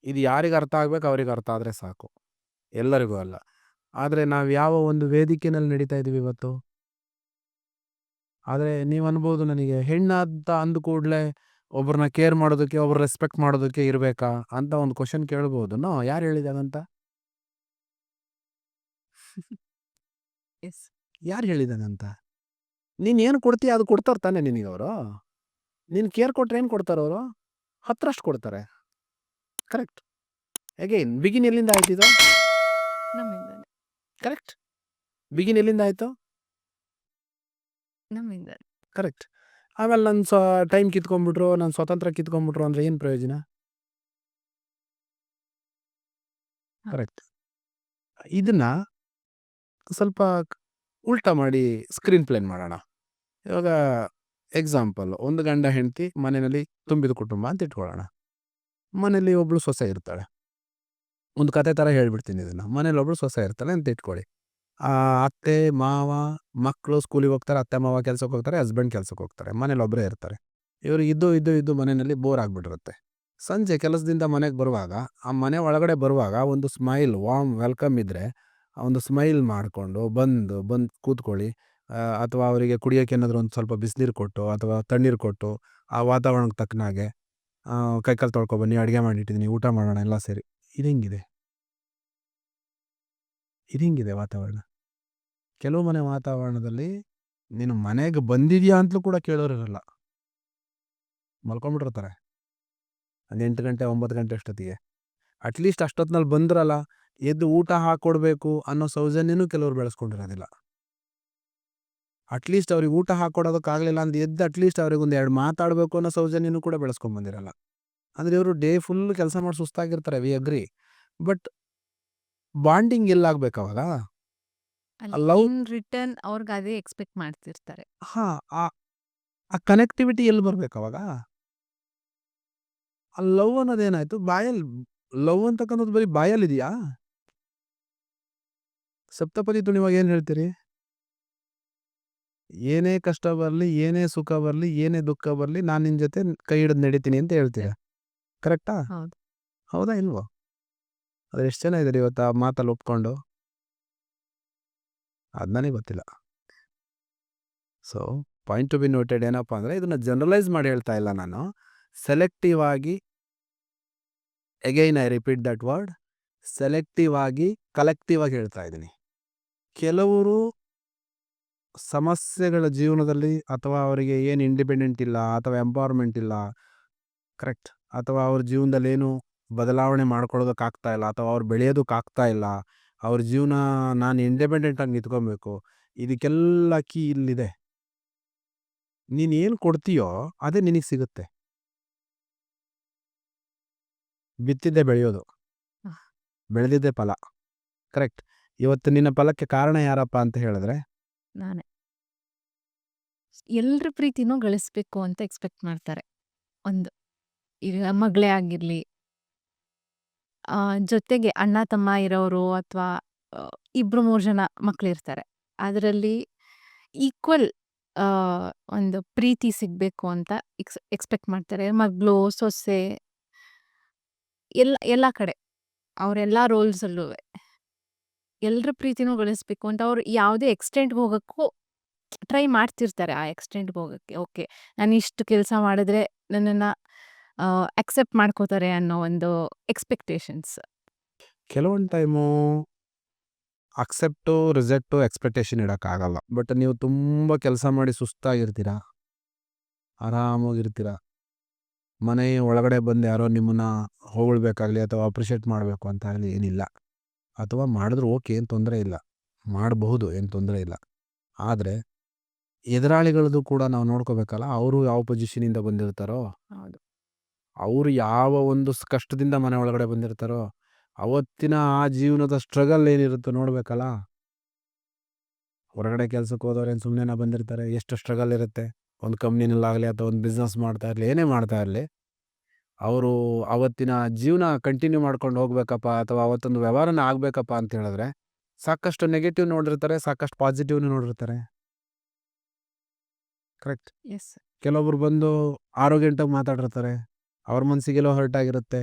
ಇದು ಯಾರಿಗೆ ಅರ್ಥ ಆಗಬೇಕು ಅವ್ರಿಗೆ ಅರ್ಥ ಆದರೆ ಸಾಕು, ಎಲ್ಲರಿಗೂ ಅಲ್ಲ. ಆದರೆ ನಾವು ಯಾವ ಒಂದು ವೇದಿಕೆಯಲ್ಲಿ ನಡೀತಾ ಇದ್ದೀವಿ ಇವತ್ತು? ಆದರೆ ನೀವು ಅನ್ಬೋದು, ನನಗೆ ಹೆಣ್ಣಾದ ಅಂದ ಕೂಡಲೇ ಒಬ್ಬರನ್ನ ಕೇರ್ ಮಾಡೋದಕ್ಕೆ, ಒಬ್ಬರು ರೆಸ್ಪೆಕ್ಟ್ ಮಾಡೋದಕ್ಕೆ ಇರಬೇಕಾ ಅಂತ ಒಂದು ಕ್ವಶನ್ ಕೇಳ್ಬೋದು. ಯಾರು ಹೇಳಿದಾಗಂತ? ಎಸ್. ಯಾರು ಹೇಳಿದಾನಂತ? ನೀನು ಏನು ಕೊಡ್ತೀಯ ಅದು ಕೊಡ್ತಾರೆ ತಾನೇ ನಿನಗೆ ಅವರು. ನೀನು ಕೇರ್ ಕೊಟ್ಟರೆ ಏನು ಕೊಡ್ತಾರೆ ಅವರು? 10ರಷ್ಟು ಕೊಡ್ತಾರೆ. ಕರೆಕ್ಟ್. ಅಗೈನ್ ಬಿಗಿನ್ ಎಲ್ಲಿಂದ ಆಯ್ತು ಇದು? ನಮ್ಮಿಂದಾನೆ. ಕರೆಕ್ಟ್. ಬಿಗಿನ್ ಎಲ್ಲಿಂದ ಆಯಿತು? ನಮ್ಮಿಂದಾನೆ. ಕರೆಕ್ಟ್. ಆಮೇಲೆ ನನ್ನ ಟೈಮ್ ಕಿತ್ಕೊಂಡ್ಬಿಟ್ರು, ನನ್ನ ಸ್ವತಂತ್ರ ಕಿತ್ಕೊಂಡ್ಬಿಟ್ರು ಅಂದರೆ ಏನು ಪ್ರಯೋಜನ? ಕರೆಕ್ಟ್. ಇದನ್ನ ಸ್ವಲ್ಪ ಉಲ್ಟಾ ಮಾಡಿ ಸ್ಕ್ರೀನ್ ಪ್ಲೇನ್ ಮಾಡೋಣ. ಇವಾಗ ಎಕ್ಸಾಂಪಲ್, ಒಂದು ಗಂಡ ಹೆಂಡತಿ ಮನೆಯಲ್ಲಿ ತುಂಬಿದ ಕುಟುಂಬ ಅಂತ ಇಟ್ಕೊಳ್ಳೋಣ. ಮನೇಲಿ ಒಬ್ಳು ಸೊಸೆ ಇರ್ತಾಳೆ. ಒಂದು ಕತೆ ಥರ ಹೇಳ್ಬಿಡ್ತೀನಿ ಇದನ್ನು. ಮನೇಲಿ ಒಬ್ಳು ಸೊಸೆ ಇರ್ತಾಳೆ ಅಂತ ಇಟ್ಕೊಳ್ಳಿ. ಅತ್ತೆ ಮಾವ ಮಕ್ಕಳು ಸ್ಕೂಲಿಗೆ ಹೋಗ್ತಾರೆ, ಅತ್ತೆ ಮಾವ ಕೆಲಸಕ್ಕೆ ಹೋಗ್ತಾರೆ, ಹಸ್ಬೆಂಡ್ ಕೆಲಸಕ್ಕೆ ಹೋಗ್ತಾರೆ, ಮನೇಲಿ ಒಬ್ಬರೇ ಇರ್ತಾರೆ. ಇವರು ಇದ್ದು ಮನೆಯಲ್ಲಿ ಬೋರ್ ಆಗಿಬಿಟ್ಟಿರುತ್ತೆ. ಸಂಜೆ ಕೆಲಸದಿಂದ ಮನೆಗೆ ಬರುವಾಗ, ಆ ಮನೆ ಒಳಗಡೆ ಬರುವಾಗ ಒಂದು ಸ್ಮೈಲ್, ವಾರ್ಮ್ ವೆಲ್ಕಮ್ ಇದ್ದರೆ ಆ ಒಂದು ಸ್ಮೈಲ್ ಮಾಡಿಕೊಂಡು ಬಂದು ಕೂತ್ಕೊಳ್ಳಿ. ಅಥವಾ ಅವರಿಗೆ ಕುಡಿಯೋಕೆ ಏನಾದರೂ ಒಂದು ಸ್ವಲ್ಪ ಬಿಸಿನೀರು ಕೊಟ್ಟು ಅಥವಾ ತಣ್ಣೀರು ಕೊಟ್ಟು ಆ ವಾತಾವರಣಕ್ಕೆ ತಕ್ಕನಾಗೆ ಕೈಕಾಲು ತೊಳ್ಕೊಬನ್ನಿ, ಅಡುಗೆ ಮಾಡಿಟ್ಟಿದ್ದೀನಿ, ಊಟ ಮಾಡೋಣ ಎಲ್ಲ ಸೇರಿ. ಇದು ಹಿಂಗಿದೆ ವಾತಾವರಣ. ಕೆಲವು ಮನೆ ವಾತಾವರಣದಲ್ಲಿ ನೀನು ಮನೆಗೆ ಬಂದಿದ್ಯಾ ಅಂತಲೂ ಕೂಡ ಕೇಳೋರಿರಲ್ಲ, ಮಲ್ಕೊಂಡ್ಬಿಟ್ಟಿರ್ತಾರೆ 8 ಗಂಟೆ 9 ಗಂಟೆ ಅಷ್ಟೊತ್ತಿಗೆ. ಅಟ್ಲೀಸ್ಟ್ ಅಷ್ಟೊತ್ತಿನಲ್ಲಿ ಬಂದ್ರಲ್ಲ, ಎದ್ದು ಊಟ ಹಾಕ್ಕೊಡ್ಬೇಕು ಅನ್ನೋ ಸೌಜನ್ಯನೂ ಕೆಲವರು ಬೆಳೆಸ್ಕೊಂಡಿರೋದಿಲ್ಲ. ಅಟ್ಲೀಸ್ಟ್ ಅವ್ರಿಗೆ ಊಟ ಹಾಕ್ಕೊಡೋದಕ್ಕಾಗಲಿಲ್ಲ ಅಂತ ಎದ್ದು ಅಟ್ಲೀಸ್ಟ್ ಅವ್ರಿಗೆ ಒಂದು 2 ಮಾತಾಡಬೇಕು ಅನ್ನೋ ಸೌಜನ್ಯನೂ ಕೂಡ ಬೆಳೆಸ್ಕೊಂಡ್ಬಂದಿರಲ್ಲ. ಅಂದರೆ ಇವರು ಡೇ ಫುಲ್ ಕೆಲಸ ಮಾಡಿ ಸುಸ್ತಾಗಿರ್ತಾರೆ, ವಿ ಅಗ್ರಿ. ಬಟ್ ಬಾಂಡಿಂಗ್ ಎಲ್ಲಾಗಬೇಕು ಅವಾಗ? ಲವ್ ಇನ್ ರಿಟರ್ನ್ ಅವ್ರಿಗೆ ಅದೇ ಎಕ್ಸ್ಪೆಕ್ಟ್ ಮಾಡ್ತಿರ್ತಾರೆ. ಹಾಂ, ಆ ಕನೆಕ್ಟಿವಿಟಿ ಎಲ್ಲಿ ಬರ್ಬೇಕು ಅವಾಗ? ಆ ಲವ್ ಅನ್ನೋದೇನಾಯ್ತು ಬಾಯಲ್ಲಿ? ಲವ್ ಅಂತಕ್ಕಂಥದ್ದು ಬರೀ ಬಾಯಲ್ಲಿದೆಯಾ? ಸಪ್ತಪದಿ ತುಣಿವಾಗ ಏನು ಹೇಳ್ತೀರಿ? ಏನೇ ಕಷ್ಟ ಬರಲಿ, ಏನೇ ಸುಖ ಬರಲಿ, ಏನೇ ದುಃಖ ಬರಲಿ, ನಾನು ನಿನ್ನ ಜೊತೆ ಕೈ ಹಿಡಿದು ನಡೀತೀನಿ ಅಂತ ಹೇಳ್ತೀರ. ಕರೆಕ್ಟಾ? ಹೌದು. ಹೌದಾ ಇಲ್ವೋ? ಅದ್ರ ಎಷ್ಟು ಜನ ಇದ್ದಾರೆ ಇವತ್ತು ಆ ಮಾತಲ್ಲಿ ಒಪ್ಕೊಂಡು? ಅದು ನನಗೆ ಗೊತ್ತಿಲ್ಲ. So point to be noted ಏನಪ್ಪ ಅಂದರೆ, ಇದನ್ನು ಜನರಲೈಸ್ ಮಾಡಿ ಹೇಳ್ತಾ ಇಲ್ಲ ನಾನು. ಸೆಲೆಕ್ಟಿವ್ ಆಗಿ, again I repeat that word, selective ಆಗಿ ಕಲೆಕ್ಟಿವ್ ಆಗಿ ಹೇಳ್ತಾ ಇದ್ದೀನಿ. ಕೆಲವರು ಸಮಸ್ಯೆಗಳ ಜೀವನದಲ್ಲಿ, ಅಥವಾ ಅವರಿಗೆ ಏನು ಇಂಡಿಪೆಂಡೆಂಟ್ ಇಲ್ಲ ಅಥವಾ ಎಂಪವರ್ಮೆಂಟ್ ಇಲ್ಲ, ಕರೆಕ್ಟ್, ಅಥವಾ ಅವ್ರ ಜೀವನದಲ್ಲಿ ಏನು ಬದಲಾವಣೆ ಮಾಡ್ಕೊಳ್ಳೋದಕ್ಕಾಗ್ತಾ ಇಲ್ಲ, ಅಥವಾ ಅವ್ರು ಬೆಳೆಯೋದಕ್ಕಾಗ್ತಾ ಇಲ್ಲ, ಅವ್ರ ಜೀವನ ನಾನು ಇಂಡಿಪೆಂಡೆಂಟಾಗಿ ನಿಂತ್ಕೊಬೇಕು, ಇದಕ್ಕೆಲ್ಲ ಕೀ ಇಲ್ಲಿದೆ. ನೀನು ಏನು ಕೊಡ್ತೀಯೋ ಅದೇ ನಿನಗೆ ಸಿಗುತ್ತೆ. ಬಿತ್ತಿದ್ದೇ ಬೆಳೆಯೋದು, ಬೆಳೆದಿದ್ದೇ ಫಲ. ಕರೆಕ್ಟ್. ಇವತ್ತು ನಿನ್ನ ಫಲಕ್ಕೆ ಕಾರಣ ಯಾರಪ್ಪ ಅಂತ ಹೇಳಿದ್ರೆ ನಾನೇ. ಎಲ್ರ ಪ್ರೀತಿನೂ ಗಳಿಸ್ಬೇಕು ಅಂತ ಎಕ್ಸ್ಪೆಕ್ಟ್ ಮಾಡ್ತಾರೆ. ಒಂದು ಈಗ ಮಗಳೇ ಆಗಿರ್ಲಿ, ಜೊತೆಗೆ ಅಣ್ಣ ತಮ್ಮ ಇರೋರು ಅಥವಾ 2-3 ಜನ ಮಕ್ಕಳಿರ್ತಾರೆ. ಅದರಲ್ಲಿ ಈಕ್ವಲ್ ಒಂದು ಪ್ರೀತಿ ಸಿಗಬೇಕು ಅಂತ ಎಕ್ಸ್ಪೆಕ್ಟ್ ಮಾಡ್ತಾರೆ. ಮಗಳು, ಸೊಸೆ ಎಲ್ಲ ಕಡೆ ಅವರೆಲ್ಲ ರೋಲ್ಸಲ್ಲೂ ಎಲ್ರ ಪ್ರೀತಿನೂ ಗಳಿಸ್ಬೇಕು ಅಂತ ಅವ್ರು ಯಾವುದೇ ಎಕ್ಸ್ಟೆಂಟ್ಗೆ ಹೋಗೋಕ್ಕೂ ಟ್ರೈ ಮಾಡ್ತಿರ್ತಾರೆ. ಆ ಎಕ್ಸ್ಟೆಂಟ್ಗೆ ಹೋಗೋಕ್ಕೆ ಓಕೆ, ನಾನು ಇಷ್ಟು ಕೆಲಸ ಮಾಡಿದ್ರೆ ನನ್ನನ್ನು ಅಕ್ಸೆಪ್ಟ್ ಮಾಡ್ಕೋತಾರೆ ಅನ್ನೋ ಒಂದು ಎಕ್ಸ್ಪೆಕ್ಟೇಷನ್ಸ್. ಕೆಲವೊಂದು ಟೈಮು ಅಕ್ಸೆಪ್ಟು ರಿಜೆಕ್ಟು ಎಕ್ಸ್ಪೆಕ್ಟೇಷನ್ ಇಡೋಕ್ಕಾಗಲ್ಲ. ಬಟ್ ನೀವು ತುಂಬ ಕೆಲಸ ಮಾಡಿ ಸುಸ್ತಾಗಿರ್ತೀರ, ಆರಾಮಾಗಿರ್ತೀರ, ಮನೆ ಒಳಗಡೆ ಬಂದು ಯಾರೋ ನಿಮ್ಮನ್ನು ಹೊಗಳ್ಬೇಕಾಗಲಿ ಅಥವಾ ಅಪ್ರಿಷಿಯೇಟ್ ಮಾಡಬೇಕು ಅಂತ ಆಗಲಿ ಏನಿಲ್ಲ. ಅಥವಾ ಮಾಡಿದ್ರು ಓಕೆ, ಏನು ತೊಂದರೆ ಇಲ್ಲ, ಮಾಡಬಹುದು, ಏನು ತೊಂದರೆ ಇಲ್ಲ. ಆದರೆ ಎದುರಾಳಿಗಳದ್ದು ಕೂಡ ನಾವು ನೋಡ್ಕೋಬೇಕಲ್ಲ. ಅವರು ಯಾವ ಪೊಸಿಷನಿಂದ ಬಂದಿರ್ತಾರೋ, ಹೌದು. ಅವರು ಯಾವ ಒಂದು ಕಷ್ಟದಿಂದ ಮನೆ ಒಳಗಡೆ ಬಂದಿರ್ತಾರೋ, ಅವತ್ತಿನ ಆ ಜೀವನದ ಸ್ಟ್ರಗಲ್ ಏನಿರುತ್ತೋ ನೋಡಬೇಕಲ್ಲ. ಹೊರಗಡೆ ಕೆಲಸಕ್ಕೆ ಹೋದವ್ರೇನು ಸುಮ್ಮನೆ ಬಂದಿರ್ತಾರೆ? ಎಷ್ಟು ಸ್ಟ್ರಗಲ್ ಇರುತ್ತೆ. ಒಂದು ಕಂಪ್ನಿನಲ್ಲಾಗಲಿ ಅಥವಾ ಒಂದು ಬಿಸ್ನೆಸ್ ಮಾಡ್ತಾ ಇರಲಿ, ಏನೇ ಮಾಡ್ತಾ ಇರಲಿ, ಅವರು ಅವತ್ತಿನ ಜೀವನ ಕಂಟಿನ್ಯೂ ಮಾಡ್ಕೊಂಡು ಹೋಗ್ಬೇಕಪ್ಪ ಅಥವಾ ಅವತ್ತೊಂದು ವ್ಯವಹಾರನ ಆಗಬೇಕಪ್ಪ ಅಂತ ಹೇಳಿದ್ರೆ ಸಾಕಷ್ಟು ನೆಗೆಟಿವ್ ನೋಡಿರ್ತಾರೆ, ಸಾಕಷ್ಟು ಪಾಸಿಟಿವ್ನು ನೋಡಿರ್ತಾರೆ. ಕರೆಕ್ಟ್. ಎಸ್. ಕೆಲವೊಬ್ರು ಬಂದು ಆರೋಗ್ಯಂಟಾಗಿ ಮಾತಾಡಿರ್ತಾರೆ, ಅವ್ರ ಮನಸ್ಸಿಗೆಲ್ಲೋ ಹರ್ಟ್ ಆಗಿರುತ್ತೆ.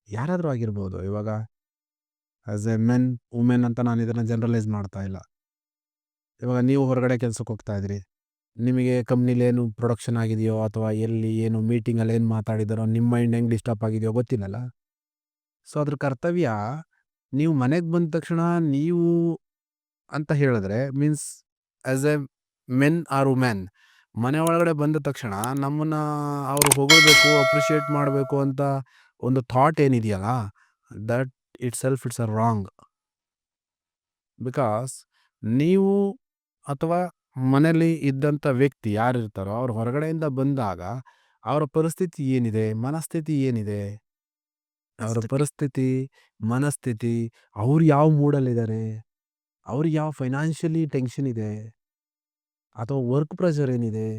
ಯಾರಾದರೂ ಆಗಿರ್ಬೋದು. ಇವಾಗ ಆ್ಯಸ್ ಎ ಮೆನ್ ವುಮೆನ್ ಅಂತ ನಾನು ಇದನ್ನು ಜನರಲೈಸ್ ಮಾಡ್ತಾ ಇಲ್ಲ. ಇವಾಗ ನೀವು ಹೊರಗಡೆ ಕೆಲಸಕ್ಕೆ ಹೋಗ್ತಾ ಇದ್ದೀರಿ, ನಿಮಗೆ ಕಂಪ್ನಿಲಿ ಏನು ಪ್ರೊಡಕ್ಷನ್ ಆಗಿದೆಯೋ ಅಥವಾ ಎಲ್ಲಿ ಏನು ಮೀಟಿಂಗಲ್ಲಿ ಏನು ಮಾತಾಡಿದಾರೋ ನಿಮ್ಮ ಮೈಂಡ್ ಹೆಂಗೆ ಡಿಸ್ಟರ್ಬ್ ಆಗಿದೆಯೋ ಗೊತ್ತಿಲ್ಲಲ್ಲ. ಸೊ ಅದ್ರ ಕರ್ತವ್ಯ, ನೀವು ಮನೆಗೆ ಬಂದ ತಕ್ಷಣ ನೀವು ಅಂತ ಹೇಳಿದ್ರೆ means as A men or women ಮನೆ ಒಳಗಡೆ ಬಂದ ತಕ್ಷಣ ನಮ್ಮನ್ನ ಅವರು ಹೊಗಳ್ಬೇಕು, ಅಪ್ರಿಷಿಯೇಟ್ ಮಾಡಬೇಕು ಅಂತ ಒಂದು ಥಾಟ್ ಏನಿದೆಯಲ್ಲ, that it's a wrong. Because ನೀವು ಅಥವಾ ಮನೇಲಿ ಇದ್ದಂಥ ವ್ಯಕ್ತಿ ಯಾರಿರ್ತಾರೋ ಅವ್ರು ಹೊರಗಡೆಯಿಂದ ಬಂದಾಗ ಅವರ ಪರಿಸ್ಥಿತಿ ಏನಿದೆ, ಮನಸ್ಥಿತಿ ಏನಿದೆ, ಅವರ ಪರಿಸ್ಥಿತಿ, ಮನಸ್ಥಿತಿ, ಅವ್ರು ಯಾವ ಮೂಡಲ್ಲಿದ್ದಾರೆ, ಅವ್ರಿಗೆ ಯಾವ ಫೈನಾನ್ಷಿಯಲಿ ಟೆನ್ಷನ್ ಇದೆ, ಅಥವಾ ವರ್ಕ್ ಪ್ರೆಷರ್ ಏನಿದೆ,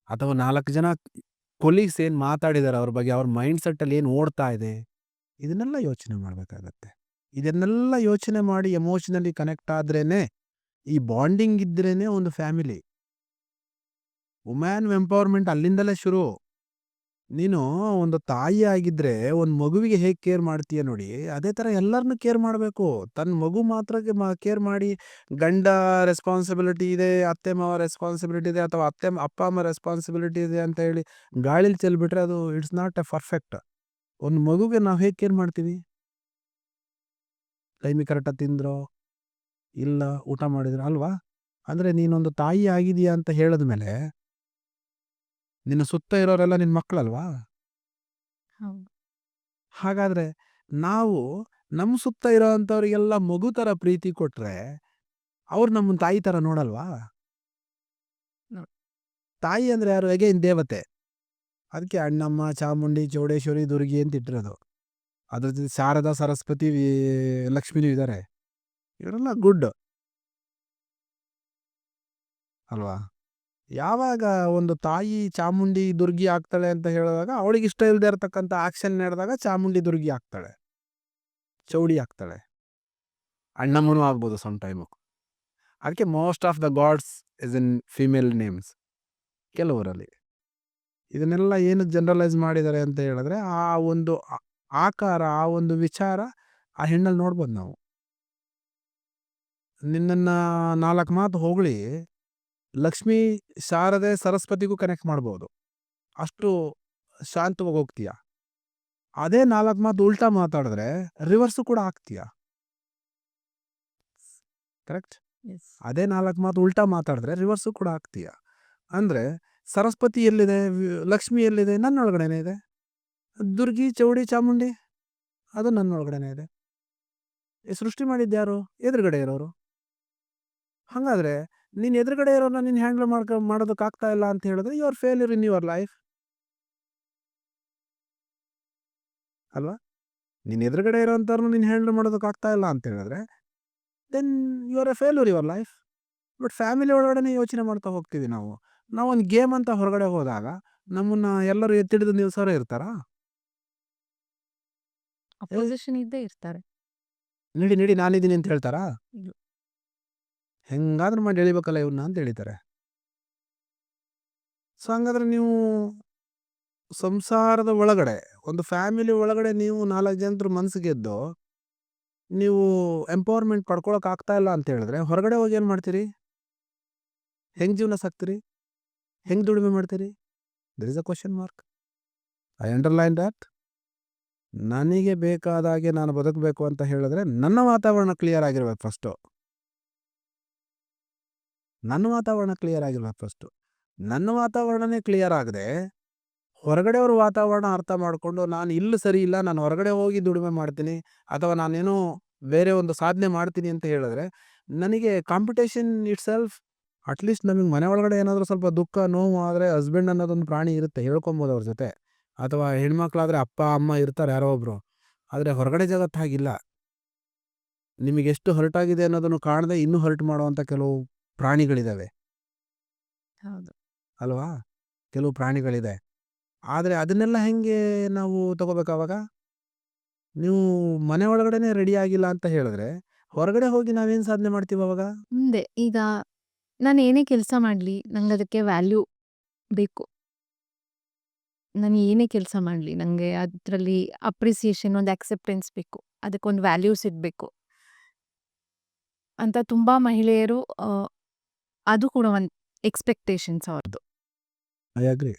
ಅಥವಾ 4 ಜನ ಕೊಲೀಗ್ಸ್ ಏನು ಮಾತಾಡಿದ್ದಾರೆ ಅವ್ರ ಬಗ್ಗೆ, ಅವ್ರ ಮೈಂಡ್ ಸೆಟ್ಟಲ್ಲಿ ಏನು ಓಡ್ತಾ ಇದೆ, ಇದನ್ನೆಲ್ಲ ಯೋಚನೆ ಮಾಡಬೇಕಾಗತ್ತೆ. ಇದನ್ನೆಲ್ಲ ಯೋಚನೆ ಮಾಡಿ ಎಮೋಷನಲಿ ಕನೆಕ್ಟ್ ಆದ್ರೇನೆ, ಈ ಬಾಂಡಿಂಗ್ ಇದ್ರೇನೆ ಒಂದು ಫ್ಯಾಮಿಲಿ. ವುಮ್ಯಾನ್ ಎಂಪವರ್ಮೆಂಟ್ ಅಲ್ಲಿಂದಲೇ ಶುರು. ನೀನು ಒಂದು ತಾಯಿ ಆಗಿದ್ರೆ ಒಂದು ಮಗುವಿಗೆ ಹೇಗೆ ಕೇರ್ ಮಾಡ್ತೀಯ ನೋಡಿ, ಅದೇ ಥರ ಎಲ್ಲರನ್ನೂ ಕೇರ್ ಮಾಡಬೇಕು. ತನ್ನ ಮಗು ಮಾತ್ರ ಕೇರ್ ಮಾಡಿ ಗಂಡ ರೆಸ್ಪಾನ್ಸಿಬಿಲಿಟಿ ಇದೆ, ಅತ್ತೆ ಮಾವ ರೆಸ್ಪಾನ್ಸಿಬಿಲಿಟಿ ಇದೆ, ಅಥವಾ ಅಪ್ಪ ಅಮ್ಮ ರೆಸ್ಪಾನ್ಸಿಬಿಲಿಟಿ ಇದೆ ಅಂತ ಹೇಳಿ ಗಾಳಿಲಿ ಚೆಲ್ಬಿಟ್ರೆ ಅದು ಇಟ್ಸ್ ನಾಟ್ ಎ ಪರ್ಫೆಕ್ಟ್. ಒಂದು ಮಗುಗೆ ನಾವು ಹೇಗೆ ಕೇರ್ ಮಾಡ್ತೀವಿ? ಟೈಮಿಗೆ ಕರೆಕ್ಟಾಗಿ ತಿಂದ್ರೋ ಇಲ್ಲ ಊಟ ಮಾಡಿದ್ರು ಅಲ್ವಾ? ಅಂದರೆ ನೀನೊಂದು ತಾಯಿ ಆಗಿದೆಯಾ ಅಂತ ಹೇಳಿದ್ಮೇಲೆ ನಿನ್ನ ಸುತ್ತ ಇರೋರೆಲ್ಲ ನಿನ್ನ ಮಕ್ಕಳಲ್ವಾ? ಹೌದು. ಹಾಗಾದರೆ ನಾವು ನಮ್ಮ ಸುತ್ತ ಇರೋ ಅಂಥವ್ರಿಗೆಲ್ಲ ಮಗು ಥರ ಪ್ರೀತಿ ಕೊಟ್ಟರೆ ಅವ್ರು ನಮ್ಮನ್ನು ತಾಯಿ ಥರ ನೋಡಲ್ವಾ? ತಾಯಿ ಅಂದರೆ ಯಾರು? ಅಗೇನ್ ದೇವತೆ. ಅದಕ್ಕೆ ಅಣ್ಣಮ್ಮ, ಚಾಮುಂಡಿ, ಚೌಡೇಶ್ವರಿ, ದುರ್ಗಿ ಅಂತ ಇಟ್ಟಿರೋದು. ಅದ್ರ ಜೊತೆ ಶಾರದಾ, ಸರಸ್ವತಿ, ಲಕ್ಷ್ಮಿನೂ ಇದ್ದಾರೆ. ಇವರೆಲ್ಲ ಗುಡ್ ಅಲ್ವಾ? ಯಾವಾಗ ಒಂದು ತಾಯಿ ಚಾಮುಂಡಿ, ದುರ್ಗಿ ಆಗ್ತಾಳೆ ಅಂತ ಹೇಳಿದಾಗ ಅವಳಿಗೆ ಇಷ್ಟ ಇಲ್ಲದೆ ಇರತಕ್ಕಂಥ ಆಕ್ಷನ್ ನಡೆದಾಗ ಚಾಮುಂಡಿ, ದುರ್ಗಿ ಆಗ್ತಾಳೆ, ಚೌಡಿ ಆಗ್ತಾಳೆ, ಅಣ್ಣಮ್ಮನೂ ಆಗ್ಬೋದು ಸಮ್ ಟೈಮು. ಅದಕ್ಕೆ most of the gods is in female names ಕೆಲವರಲ್ಲಿ. ಇದನ್ನೆಲ್ಲ ಏನು ಜನರಲೈಸ್ ಮಾಡಿದ್ದಾರೆ ಅಂತ ಹೇಳಿದ್ರೆ ಆ ಒಂದು ಆಕಾರ, ಆ ಒಂದು ವಿಚಾರ ಆ ಹೆಣ್ಣಲ್ಲಿ ನೋಡ್ಬೋದು ನಾವು. ನಿನ್ನನ್ನು 4 ಮಾತು ಹೊಗಳಿ ಲಕ್ಷ್ಮಿ, ಶಾರದೆ, ಸರಸ್ವತಿಗೂ ಕನೆಕ್ಟ್ ಮಾಡ್ಬೋದು. ಅಷ್ಟು ಶಾಂತವಾಗಿ ಹೋಗ್ತೀಯ. ಅದೇ 4 ಮಾತು ಉಲ್ಟಾ ಮಾತಾಡಿದ್ರೆ ರಿವರ್ಸು ಕೂಡ ಆಗ್ತೀಯ. ಕರೆಕ್ಟ್? ಅದೇ 4 ಮಾತು ಉಲ್ಟಾ ಮಾತಾಡಿದ್ರೆ ರಿವರ್ಸು ಕೂಡ ಆಗ್ತೀಯ. ಅಂದರೆ ಸರಸ್ವತಿ ಎಲ್ಲಿದೆ, ಲಕ್ಷ್ಮಿ ಎಲ್ಲಿದೆ? ನನ್ನೊಳಗಡೆನೇ ಇದೆ. ದುರ್ಗಿ, ಚೌಡಿ, ಚಾಮುಂಡಿ ಅದು ನನ್ನೊಳಗಡೆನೇ ಇದೆ. ಸೃಷ್ಟಿ ಮಾಡಿದ್ಯಾರು? ಎದುರುಗಡೆ ಇರೋರು. ಹಾಗಾದರೆ ನೀನು ಎದುರುಗಡೆ ಇರೋರನ್ನ ನೀನು ಹ್ಯಾಂಡಲ್ ಮಾಡೋದಕ್ಕಾಗ್ತಾ ಇಲ್ಲ ಅಂತ ಹೇಳಿದ್ರೆ you are failure in your life ಅಲ್ವಾ? ನೀನು ಎದುರುಗಡೆ ಇರೋಂಥವ್ರನ್ನ ನೀನು ಹ್ಯಾಂಡಲ್ ಮಾಡೋದಕ್ಕಾಗ್ತಾ ಇಲ್ಲ ಅಂತ ಹೇಳಿದ್ರೆ then you are a failure your life. But family ಒಳಗಡೆ ಯೋಚನೆ ಮಾಡ್ತಾ ಹೋಗ್ತೀವಿ ನಾವು. ನಾವೊಂದು ಗೇಮ್ ಅಂತ ಹೊರಗಡೆ ಹೋದಾಗ ನಮ್ಮನ್ನು ಎಲ್ಲರೂ ಎತ್ತಿಡಿದು ನಿಲ್ಸೋರೇ ಇರ್ತಾರಾ? ಅಪೋಸಿಷನ್ ಇದ್ದೇ ಇರ್ತಾರೆ. ನಡಿ ನಡಿ ನಾನಿದ್ದೀನಿ ಅಂತ ಹೇಳ್ತಾರಾ? ಇಲ್ಲ. ಹೆಂಗಾದ್ರೂ ಮಾಡಿ ಎಳಿಬೇಕಲ್ಲ ಇವನ್ನ ಅಂತ ಹೇಳಿದ್ದಾರೆ. ಸೊ ಹಂಗಾದ್ರೆ ನೀವು ಸಂಸಾರದ ಒಳಗಡೆ, ಒಂದು ಫ್ಯಾಮಿಲಿ ಒಳಗಡೆ ನೀವು 4 ಜನರ ಮನಸ್ಸು ಗೆದ್ದು ನೀವು ಎಂಪವರ್ಮೆಂಟ್ ಪಡ್ಕೊಳಕ್ಕೆ ಆಗ್ತಾ ಇಲ್ಲ ಅಂತ ಹೇಳಿದ್ರೆ ಹೊರಗಡೆ ಹೋಗಿ ಏನು ಮಾಡ್ತೀರಿ? ಹೆಂಗೆ ಜೀವನ ಸಾಕ್ತೀರಿ? ಹೆಂಗೆ ದುಡಿಮೆ ಮಾಡ್ತೀರಿ? There is a question mark. I underline that. ನನಗೆ ಬೇಕಾದಾಗೆ ನಾನು ಬದುಕಬೇಕು ಅಂತ ಹೇಳಿದ್ರೆ ನನ್ನ ವಾತಾವರಣ ಕ್ಲಿಯರ್ ಆಗಿರ್ಬೇಕು ಫಸ್ಟು. ನನ್ನ ವಾತಾವರಣ ಕ್ಲಿಯರ್ ಆಗಿರ್ಬೇಕು ಫಸ್ಟು. ನನ್ನ ವಾತಾವರಣನೇ ಕ್ಲಿಯರ್ ಆಗದೆ ಹೊರಗಡೆಯವ್ರ ವಾತಾವರಣ ಅರ್ಥ ಮಾಡಿಕೊಂಡು ನಾನು ಇಲ್ಲಿ ಸರಿ ಇಲ್ಲ, ನಾನು ಹೊರಗಡೆ ಹೋಗಿ ದುಡಿಮೆ ಮಾಡ್ತೀನಿ ಅಥವಾ ನಾನೇನೋ ಬೇರೆ ಒಂದು ಸಾಧನೆ ಮಾಡ್ತೀನಿ ಅಂತ ಹೇಳಿದ್ರೆ ನನಗೆ ಕಾಂಪಿಟೇಷನ್ ಇಟ್ ಸೆಲ್ಫ್. ಅಟ್ಲೀಸ್ಟ್ ನಮಗೆ ಮನೆ ಒಳಗಡೆ ಏನಾದರೂ ಸ್ವಲ್ಪ ದುಃಖ ನೋವು ಆದರೆ ಹಸ್ಬೆಂಡ್ ಅನ್ನೋದೊಂದು ಪ್ರಾಣಿ ಇರುತ್ತೆ, ಹೇಳ್ಕೊಬೋದು ಅವ್ರ ಜೊತೆ. ಅಥವಾ ಹೆಣ್ಮಕ್ಳಾದರೆ ಅಪ್ಪ ಅಮ್ಮ ಇರ್ತಾರೆ ಯಾರೋ ಒಬ್ಬರು. ಆದರೆ ಹೊರಗಡೆ ಜಗತ್ತು ಹಾಗಿಲ್ಲ. ನಿಮಗೆ ಎಷ್ಟು ಹರ್ಟ್ ಆಗಿದೆ ಅನ್ನೋದನ್ನು ಕಾಣದೆ ಇನ್ನೂ ಹರ್ಟ್ ಮಾಡುವಂಥ ಕೆಲವು ಪ್ರಾಣಿಗಳಿದ್ದಾವೆ ಹೌದು. ಅಲ್ವಾ? ಕೆಲವು ಪ್ರಾಣಿಗಳಿದೆ. ಆದರೆ ಅದನ್ನೆಲ್ಲ ಹೆಂಗೆ ನಾವು ತಗೋಬೇಕಾವಾಗ? ನೀವು ಮನೆ ಒಳಗಡೆನೆ ರೆಡಿ ಆಗಿಲ್ಲ ಅಂತ ಹೇಳಿದ್ರೆ ಹೊರಗಡೆ ಹೋಗಿ ನಾವೇನು ಸಾಧನೆ ಮಾಡ್ತೀವಿ ಅವಾಗ? ಮುಂದೆ ಈಗ ನಾನು ಏನೇ ಕೆಲಸ ಮಾಡಲಿ ನಂಗೆ ಅದಕ್ಕೆ ವ್ಯಾಲ್ಯೂ ಬೇಕು. ನಾನು ಏನೇ ಕೆಲಸ ಮಾಡಲಿ ನನಗೆ ಅದರಲ್ಲಿ ಅಪ್ರಿಸಿಯೇಷನ್, ಒಂದು ಆಕ್ಸೆಪ್ಟೆನ್ಸ್ ಬೇಕು. ಅದಕ್ಕೊಂದು ವ್ಯಾಲ್ಯೂ ಸಿಗಬೇಕು ಅಂತ ತುಂಬ ಮಹಿಳೆಯರು ಅದು ಕೂಡ ಒಂದು ಎಕ್ಸ್ಪೆಕ್ಟೇಷನ್ಸ್ ಅವ್ರದ್ದು. I agree.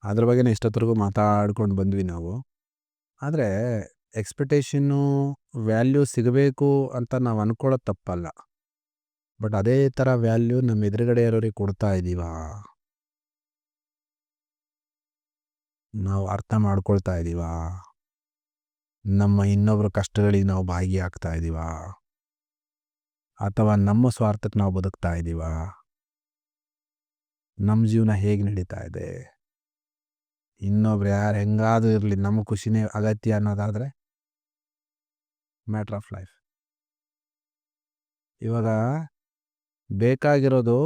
ಅದ್ರ ಬಗ್ಗೆನೇ ಇಷ್ಟೊತ್ತರೆಗೂ ಮಾತಾಡ್ಕೊಂಡು ಬಂದ್ವಿ ನಾವು. ಆದರೆ ಎಕ್ಸ್ಪೆಕ್ಟೇಷನ್ನು ವ್ಯಾಲ್ಯೂ ಸಿಗಬೇಕು ಅಂತ ನಾವು ಅಂದ್ಕೊಳ್ಳೋದು ತಪ್ಪಲ್ಲ. ಬಟ್ ಅದೇ ಥರ ವ್ಯಾಲ್ಯೂ ನಮ್ಮ ಎದುರುಗಡೆ ಇರೋರಿಗೆ ಕೊಡ್ತಾ ಇದ್ದೀವಾ? ನಾವು ಅರ್ಥ ಮಾಡ್ಕೊಳ್ತಾ ಇದ್ದೀವಾ? ನಮ್ಮ ಇನ್ನೊಬ್ಬರ ಕಷ್ಟಗಳಿಗೆ ನಾವು ಭಾಗಿಯಾಗ್ತಾ ಇದ್ದೀವಾ? ಅಥವಾ ನಮ್ಮ ಸ್ವಾರ್ಥಕ್ಕೆ ನಾವು ಬದುಕ್ತಾ ಇದ್ದೀವಾ? ನಮ್ಮ ಜೀವನ ಹೇಗೆ ನಡೀತಾ ಇದೆ? ಇನ್ನೊಬ್ರು ಯಾರು ಹೆಂಗಾದ್ರೂ ಇರಲಿ, ನಮ್ಮ ಖುಷಿನೇ ಅಗತ್ಯ ಅನ್ನೋದಾದರೆ ಮ್ಯಾಟ್ರ್ ಆಫ್ ಲೈಫ್. ಇವಾಗ ಬೇಕಾಗಿರೋದು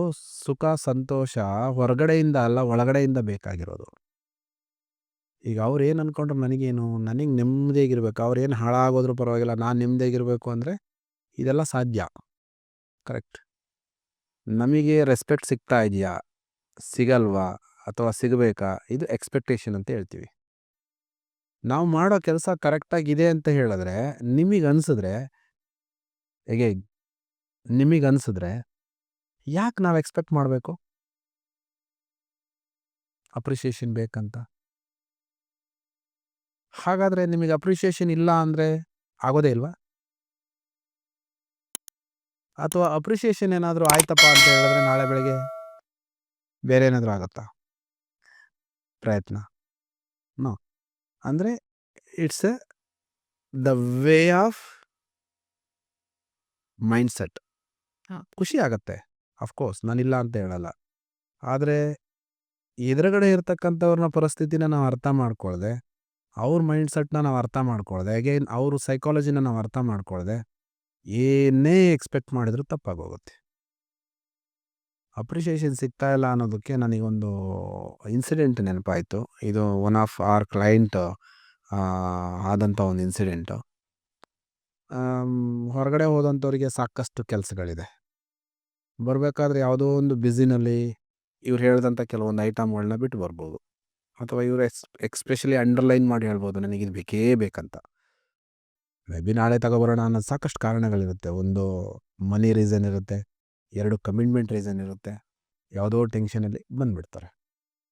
ಸುಖ ಸಂತೋಷ ಹೊರಗಡೆಯಿಂದ ಅಲ್ಲ, ಒಳಗಡೆಯಿಂದ ಬೇಕಾಗಿರೋದು. ಈಗ ಅವ್ರು ಏನು ಅಂದ್ಕೊಂಡ್ರು ನನಗೇನು, ನನಗೆ ನೆಮ್ಮದಿಯಾಗಿರ್ಬೇಕು, ಅವ್ರು ಏನು ಹಾಳಾಗೋದ್ರೂ ಪರವಾಗಿಲ್ಲ, ನಾನು ನೆಮ್ಮದಿಯಾಗಿರಬೇಕು ಅಂದರೆ ಇದೆಲ್ಲ ಸಾಧ್ಯ. ಕರೆಕ್ಟ್. ನಮಗೆ ರೆಸ್ಪೆಕ್ಟ್ ಸಿಗ್ತಾ ಇದೆಯಾ, ಸಿಗಲ್ವಾ, ಅಥವಾ ಸಿಗಬೇಕಾ, ಇದು ಎಕ್ಸ್ಪೆಕ್ಟೇಷನ್ ಅಂತ ಹೇಳ್ತೀವಿ. ನಾವು ಮಾಡೋ ಕೆಲಸ ಕರೆಕ್ಟಾಗಿದೆ ಅಂತ ಹೇಳಿದ್ರೆ ನಿಮಗೆ ಅನಿಸಿದ್ರೆ ಯಾಕೆ ನಾವು ಎಕ್ಸ್ಪೆಕ್ಟ್ ಮಾಡಬೇಕು ಅಪ್ರಿಷಿಯೇಷನ್ ಬೇಕಂತ? ಹಾಗಾದರೆ ನಿಮಗೆ ಅಪ್ರಿಷಿಯೇಷನ್ ಇಲ್ಲ ಅಂದರೆ ಆಗೋದೇ ಇಲ್ವಾ? ಅಥವಾ ಅಪ್ರಿಷಿಯೇಷನ್ ಏನಾದರೂ ಆಯ್ತಪ್ಪ ಅಂತ ಹೇಳಿದ್ರೆ ನಾಳೆ ಬೆಳಗ್ಗೆ ಬೇರೆ ಏನಾದರೂ ಆಗುತ್ತಾ ಪ್ರಯತ್ನ? ನೋ. ಅಂದರೆ it's the way of mind set. ಖುಷಿ ಆಗತ್ತೆ, ಅಫ್ಕೋರ್ಸ್, ನಾನಿಲ್ಲ ಅಂತ ಹೇಳಲ್ಲ. ಆದರೆ ಎದುರುಗಡೆ ಇರ್ತಕ್ಕಂಥವ್ರನ್ನ ಪರಿಸ್ಥಿತಿನ ನಾವು ಅರ್ಥ ಮಾಡ್ಕೊಳ್ದೆ, ಅವ್ರ ಮೈಂಡ್ ಸೆಟ್ನ ನಾವು ಅರ್ಥ ಮಾಡ್ಕೊಳ್ದೆ, ಅಗೇನ್ ಅವ್ರ ಸೈಕಾಲಜಿನ ನಾವು ಅರ್ಥ ಮಾಡ್ಕೊಳ್ದೆ ಏನೇ ಎಕ್ಸ್ಪೆಕ್ಟ್ ಮಾಡಿದ್ರು ತಪ್ಪಾಗೋಗುತ್ತೆ. ಅಪ್ರಿಷಿಯೇಷನ್ ಸಿಗ್ತಾ ಇಲ್ಲ ಅನ್ನೋದಕ್ಕೆ ನನಗೊಂದು ಇನ್ಸಿಡೆಂಟ್ ನೆನಪಾಯಿತು. ಇದು ಒನ್ ಆಫ್ ಆರ್ ಕ್ಲೈಂಟ್ ಆದಂಥ ಒಂದು ಇನ್ಸಿಡೆಂಟು. ಹೊರಗಡೆ ಹೋದಂಥವ್ರಿಗೆ ಸಾಕಷ್ಟು ಕೆಲಸಗಳಿದೆ. ಬರಬೇಕಾದ್ರೆ ಯಾವುದೋ ಒಂದು ಬ್ಯುಸಿನಲ್ಲಿ ಇವ್ರು ಹೇಳಿದಂಥ ಕೆಲವೊಂದು ಐಟಮ್ಗಳನ್ನ ಬಿಟ್ಟು ಬರ್ಬೋದು, ಅಥವಾ ಇವರು ಎಕ್ಸ್ಪೆಷಲಿ ಅಂಡರ್ಲೈನ್ ಮಾಡಿ ಹೇಳ್ಬೋದು ನನಗಿದು ಬೇಕೇ ಬೇಕಂತ. ಮೇ ಬಿ ನಾಳೆ ತಗೊಬರೋಣ ಅನ್ನೋದು ಸಾಕಷ್ಟು ಕಾರಣಗಳಿರುತ್ತೆ. ಒಂದು ಮನಿ ರೀಸನ್ ಇರುತ್ತೆ, 2 ಕಮಿಟ್ಮೆಂಟ್ ರೀಸನ್ ಇರುತ್ತೆ, ಯಾವುದೋ ಟೆನ್ಷನಲ್ಲಿ ಬಂದುಬಿಡ್ತಾರೆ.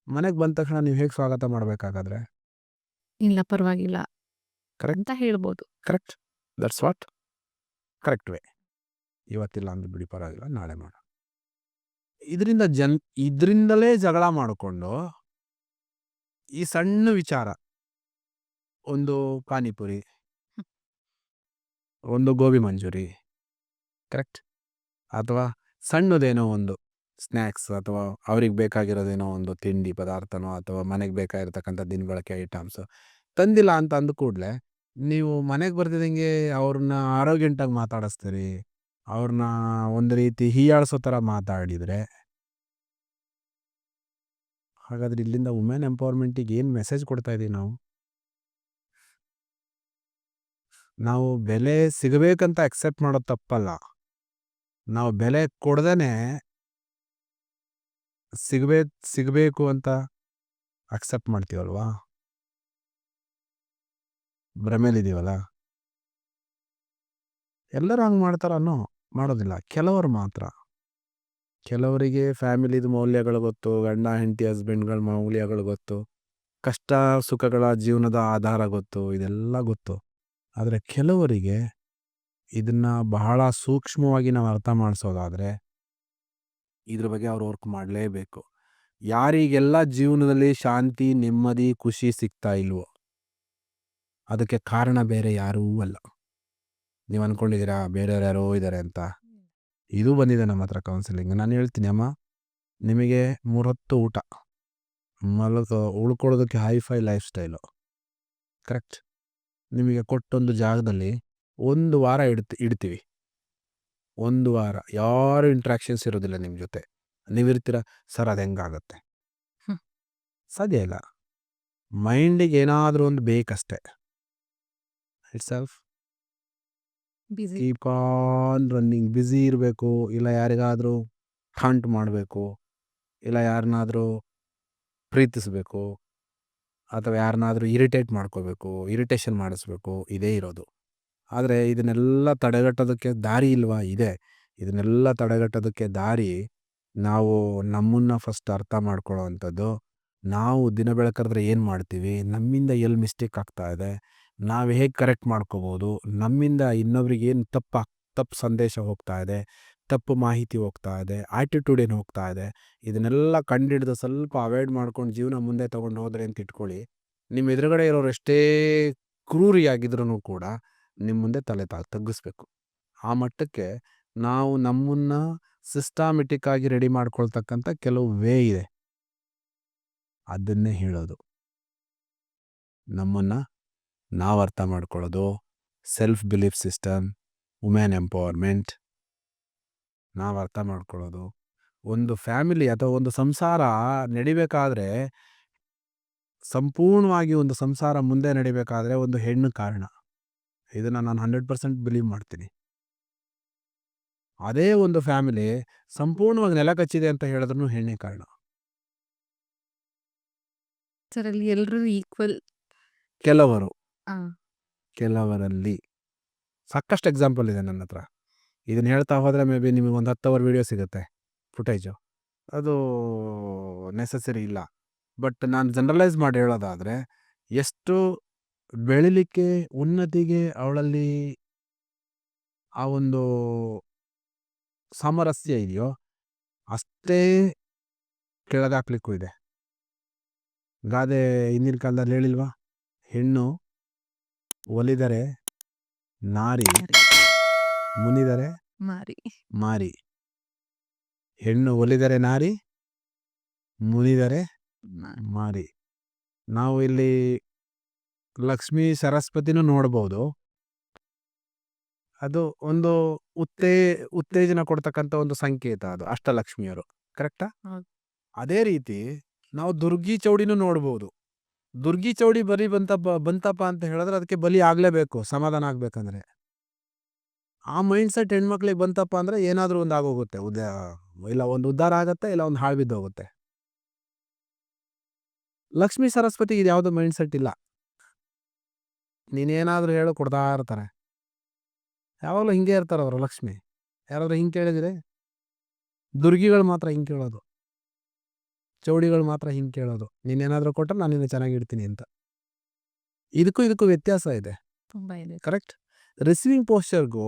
ಮನೆಗೆ ಬಂದ ತಕ್ಷಣ ನೀವು ಹೇಗೆ ಸ್ವಾಗತ ಮಾಡಬೇಕಾಗಾದ್ರೆ? ಇಲ್ಲ ಪರವಾಗಿಲ್ಲ ಕರೆಕ್ಟ್ ಅಂತ ಹೇಳ್ಬೋದು. Correct, that's what correct way. ಇವತ್ತಿಲ್ಲ ಅಂದ್ರೆ ಬಿಡಿ ಪರವಾಗಿಲ್ಲ, ನಾಳೆ ಮಾಡೋಣ. ಇದರಿಂದಲೇ ಜಗಳ ಮಾಡಿಕೊಂಡು ಈ ಸಣ್ಣ ವಿಚಾರ, ಒಂದು ಪಾನಿಪುರಿ, ಒಂದು ಗೋಬಿ ಮಂಚೂರಿ, ಕರೆಕ್ಟ್, ಅಥವಾ ಸಣ್ಣದೇನೋ ಒಂದು ಸ್ನ್ಯಾಕ್ಸ್, ಅಥವಾ ಅವ್ರಿಗೆ ಬೇಕಾಗಿರೋದೇನೋ ಒಂದು ತಿಂಡಿ ಪದಾರ್ಥನೋ, ಅಥವಾ ಮನೆಗೆ ಬೇಕಾಗಿರ್ತಕ್ಕಂಥ ದಿನಬಳಕೆ ಐಟಮ್ಸು ತಂದಿಲ್ಲ ಅಂತ ಅಂದ ಕೂಡಲೇ ನೀವು ಮನೆಗೆ ಬರ್ತಿದ್ದಂಗೆ ಅವ್ರನ್ನ ಆರೋಗ್ಯಂಟಾಗಿ ಮಾತಾಡಿಸ್ತೀರಿ, ಅವ್ರನ್ನ ಒಂದು ರೀತಿ ಹೀಯಾಳಿಸೋ ಥರ ಮಾತಾಡಿದರೆ, ಹಾಗಾದ್ರೆ ಇಲ್ಲಿಂದ ವುಮೆನ್ ಎಂಪವರ್ಮೆಂಟಿಗೆ ಏನು ಮೆಸೇಜ್ ಕೊಡ್ತಾ ಇದ್ದೀವಿ ನಾವು? ನಾವು ಬೆಲೆ ಸಿಗಬೇಕಂತ ಅಕ್ಸೆಪ್ಟ್ ಮಾಡೋದು ತಪ್ಪಲ್ಲ, ನಾವು ಬೆಲೆ ಕೊಡ್ದೇ ಸಿಗಬೇಕು ಅಂತ ಅಕ್ಸೆಪ್ಟ್ ಮಾಡ್ತೀವಲ್ವಾ, ಭ್ರಮೇಲಿದ್ದೀವಲ್ಲ. ಎಲ್ಲರೂ ಹಂಗೆ ಮಾಡ್ತಾರನ್ನೋ? ಮಾಡೋದಿಲ್ಲ, ಕೆಲವರು ಮಾತ್ರ. ಕೆಲವರಿಗೆ ಫ್ಯಾಮಿಲಿದು ಮೌಲ್ಯಗಳು ಗೊತ್ತು, ಗಂಡ ಹೆಂಡತಿ ಹಸ್ಬೆಂಡ್ಗಳ ಮೌಲ್ಯಗಳು ಗೊತ್ತು, ಕಷ್ಟ ಸುಖಗಳ ಜೀವನದ ಆಧಾರ ಗೊತ್ತು, ಇದೆಲ್ಲ ಗೊತ್ತು. ಆದರೆ ಕೆಲವರಿಗೆ ಇದನ್ನು ಬಹಳ ಸೂಕ್ಷ್ಮವಾಗಿ ನಾವು ಅರ್ಥ ಮಾಡಿಸೋದಾದರೆ ಇದ್ರ ಬಗ್ಗೆ ಅವ್ರು ವರ್ಕ್ ಮಾಡಲೇಬೇಕು. ಯಾರಿಗೆಲ್ಲ ಜೀವನದಲ್ಲಿ ಶಾಂತಿ, ನೆಮ್ಮದಿ, ಖುಷಿ ಸಿಗ್ತಾ ಇಲ್ವೋ ಅದಕ್ಕೆ ಕಾರಣ ಬೇರೆ ಯಾರೂ ಅಲ್ಲ. ನೀವು ಅಂದ್ಕೊಂಡಿದ್ದೀರಾ ಬೇರೆಯವ್ರು ಯಾರೋ ಇದ್ದಾರೆ ಅಂತ? ಇದು ಬಂದಿದೆ ನಮ್ಮ ಹತ್ರ ಕೌನ್ಸಿಲಿಂಗ್. ನಾನು ಹೇಳ್ತೀನಿ, ಅಮ್ಮ ನಿಮಗೆ 3 ಹೊತ್ತು ಊಟ, ಉಳ್ಕೊಳ್ಳೋದಕ್ಕೆ ಹೈಫೈ ಲೈಫ್ ಸ್ಟೈಲು, ಕರೆಕ್ಟ್. ನಿಮಗೆ ಕೊಟ್ಟೊಂದು ಜಾಗದಲ್ಲಿ 1 ವಾರ ಇಡ್ತೀವಿ. 1 ವಾರ ಯಾರು ಇಂಟ್ರಾಕ್ಷನ್ಸ್ ಇರೋದಿಲ್ಲ ನಿಮ್ಮ ಜೊತೆ, ನೀವಿರ್ತೀರ. ಸರ್ ಅದು ಹೆಂಗಾಗತ್ತೆ? ಸಾಧ್ಯ ಇಲ್ಲ. ಮೈಂಡಿಗೆ ಏನಾದರೂ ಒಂದು ಬೇಕಷ್ಟೆ. Itself keep on running, busy ಇರಬೇಕು, ಇಲ್ಲ ಯಾರಿಗಾದರೂ ಹಾಂಟ್ ಮಾಡಬೇಕು, ಇಲ್ಲ ಯಾರನ್ನಾದರೂ ಪ್ರೀತಿಸಬೇಕು, ಅಥವಾ ಯಾರನ್ನಾದರೂ ಇರಿಟೇಟ್ ಮಾಡ್ಕೋಬೇಕು, ಇರಿಟೇಷನ್ ಮಾಡಿಸ್ಬೇಕು, ಇದೇ ಇರೋದು. ಆದರೆ ಇದನ್ನೆಲ್ಲ ತಡೆಗಟ್ಟೋದಕ್ಕೆ ದಾರಿ ಇಲ್ವಾ? ಇದೆ. ಇದನ್ನೆಲ್ಲ ತಡೆಗಟ್ಟೋದಕ್ಕೆ ದಾರಿ ನಾವು ನಮ್ಮನ್ನು ಫಸ್ಟ್ ಅರ್ಥ ಮಾಡ್ಕೊಳ್ಳೋ ಅಂಥದ್ದು. ನಾವು ದಿನ ಬೆಳಕರಿದ್ರೆ ಏನು ಮಾಡ್ತೀವಿ, ನಮ್ಮಿಂದ ಎಲ್ಲಿ ಮಿಸ್ಟೇಕ್ ಆಗ್ತಾ ಇದೆ, ನಾವು ಹೇಗೆ ಕರೆಕ್ಟ್ ಮಾಡ್ಕೋಬೋದು, ನಮ್ಮಿಂದ ಇನ್ನೊಬ್ರಿಗೆ ಏನು ತಪ್ಪು ಸಂದೇಶ ಹೋಗ್ತಾ ಇದೆ, ತಪ್ಪು ಮಾಹಿತಿ ಹೋಗ್ತಾ ಇದೆ, ಆ್ಯಟಿಟ್ಯೂಡ್ ಏನು ಹೋಗ್ತಾ ಇದೆ, ಇದನ್ನೆಲ್ಲ ಕಂಡಿಡಿದು ಸ್ವಲ್ಪ ಅವಾಯ್ಡ್ ಮಾಡ್ಕೊಂಡು ಜೀವನ ಮುಂದೆ ತೊಗೊಂಡು ಹೋದ್ರೆ ಅಂತ ಇಟ್ಕೊಳ್ಳಿ, ನಿಮ್ಮ ಎದುರುಗಡೆ ಇರೋರು ಎಷ್ಟೇ ಕ್ರೂರಿಯಾಗಿದ್ರೂ ಕೂಡ ನಿಮ್ಮ ಮುಂದೆ ತಲೆ ತಗ್ಗಿಸ್ಬೇಕು. ಆ ಮಟ್ಟಕ್ಕೆ ನಾವು ನಮ್ಮನ್ನು ಸಿಸ್ಟಮೆಟಿಕ್ ಆಗಿ ರೆಡಿ ಮಾಡ್ಕೊಳ್ತಕ್ಕಂಥ ಕೆಲವು ವೇ ಇದೆ. ಅದನ್ನೇ ಹೇಳೋದು. ನಮ್ಮನ್ನು ನಾವು ಅರ್ಥ ಮಾಡ್ಕೊಳ್ಳೋದು, self belief system, women empowerment ನಾವು ಅರ್ಥ ಮಾಡ್ಕೊಳ್ಳೋದು. ಒಂದು ಫ್ಯಾಮಿಲಿ ಅಥವಾ ಒಂದು ಸಂಸಾರ ನಡಿಬೇಕಾದ್ರೆ, ಸಂಪೂರ್ಣವಾಗಿ ಒಂದು ಸಂಸಾರ ಮುಂದೆ ನಡಿಬೇಕಾದ್ರೆ ಒಂದು ಹೆಣ್ಣು ಕಾರಣ. ಇದನ್ನು ನಾನು 100% ಬಿಲೀವ್ ಮಾಡ್ತೀನಿ. ಅದೇ ಒಂದು ಫ್ಯಾಮಿಲಿ ಸಂಪೂರ್ಣವಾಗಿ ನೆಲ ಕಚ್ಚಿದೆ ಅಂತ ಹೇಳಿದ್ರು ಹೆಣ್ಣೇ ಕಾರಣ. ಸರ್ ಅಲ್ಲಿ ಎಲ್ಲರೂ ಈಕ್ವಲ್. ಕೆಲವರಲ್ಲಿ ಸಾಕಷ್ಟು ಎಕ್ಸಾಂಪಲ್ ಇದೆ ನನ್ನ ಹತ್ರ. ಇದನ್ನು ಹೇಳ್ತಾ ಹೋದರೆ ಮೇ ಬಿ ನಿಮಗೆ ಒಂದು 10 ಅವರ್ ವಿಡಿಯೋ ಸಿಗುತ್ತೆ, ಫುಟೇಜು. ಅದು ನೆಸಸರಿ ಇಲ್ಲ. ಬಟ್ ನಾನು ಜನರಲೈಸ್ ಮಾಡಿ ಹೇಳೋದಾದರೆ, ಎಷ್ಟು ಬೆಳಿಲಿಕ್ಕೆ ಉನ್ನತಿಗೆ ಅವಳಲ್ಲಿ ಆ ಒಂದು ಸಾಮರಸ್ಯ ಇದೆಯೋ ಅಷ್ಟೇ ಕೆಳಗಾಕ್ಲಿಕ್ಕೂ ಇದೆ. ಗಾದೆ ಹಿಂದಿನ ಕಾಲದಲ್ಲಿ ಹೇಳಿಲ್ವಾ, ಹೆಣ್ಣು ಒಲಿದರೆ ನಾರಿ, ಮುನಿದರೆ ಮಾರಿ. ಹೆಣ್ಣು ಒಲಿದರೆ ನಾರಿ, ಮುನಿದರೆ ಮಾರಿ. ನಾವು ಇಲ್ಲಿ ಲಕ್ಷ್ಮೀ ಸರಸ್ವತಿನೂ ನೋಡ್ಬೋದು. ಅದು ಒಂದು ಉತ್ತೇಜನ ಕೊಡ್ತಕ್ಕಂಥ ಒಂದು ಸಂಕೇತ, ಅದು ಅಷ್ಟಲಕ್ಷ್ಮಿಯರು, ಕರೆಕ್ಟಾ? ಅದೇ ರೀತಿ ನಾವು ದುರ್ಗಿ ಚೌಡಿನೂ ನೋಡ್ಬೋದು. ದುರ್ಗಿ ಚೌಡಿ ಬರೀ ಬಂತಪ್ಪ ಅಂತ ಹೇಳಿದ್ರೆ ಅದಕ್ಕೆ ಬಲಿ ಆಗಲೇಬೇಕು, ಸಮಾಧಾನ ಆಗ್ಬೇಕಂದ್ರೆ. ಆ ಮೈಂಡ್ಸೆಟ್ ಹೆಣ್ಮಕ್ಳಿಗೆ ಬಂತಪ್ಪ ಅಂದರೆ ಏನಾದರೂ ಒಂದು ಆಗೋಗುತ್ತೆ, ಇಲ್ಲ ಒಂದು ಉದ್ಧಾರ ಆಗುತ್ತೆ, ಇಲ್ಲ ಒಂದು ಹಾಳು ಬಿದ್ದೋಗುತ್ತೆ. ಲಕ್ಷ್ಮೀ ಸರಸ್ವತಿ ಇದು ಯಾವುದೋ ಮೈಂಡ್ಸೆಟ್ ಇಲ್ಲ. ನೀನೇನಾದರೂ ಹೇಳೋ ಕೊಡ್ತಾ ಇರ್ತಾರೆ, ಯಾವಾಗಲೂ ಹಿಂಗೆ ಇರ್ತಾರೆ ಅವರು. ಲಕ್ಷ್ಮಿ ಯಾರಾದರೂ ಹಿಂಗೆ ಕೇಳಿದರೆ, ದುರ್ಗಿಗಳು ಮಾತ್ರ ಹಿಂಗೆ ಕೇಳೋದು, ಚೌಡಿಗಳು ಮಾತ್ರ ಹಿಂಗೆ ಕೇಳೋದು, ನೀನೇನಾದರೂ ಕೊಟ್ಟರೆ ನಾನು ನಿನ್ನ ಚೆನ್ನಾಗಿ ಇಡ್ತೀನಿ ಅಂತ. ಇದಕ್ಕೂ ವ್ಯತ್ಯಾಸ ಇದೆ, ಕರೆಕ್ಟ್? ರಿಸೀವಿಂಗ್ ಪೋಸ್ಚರ್ಗೂ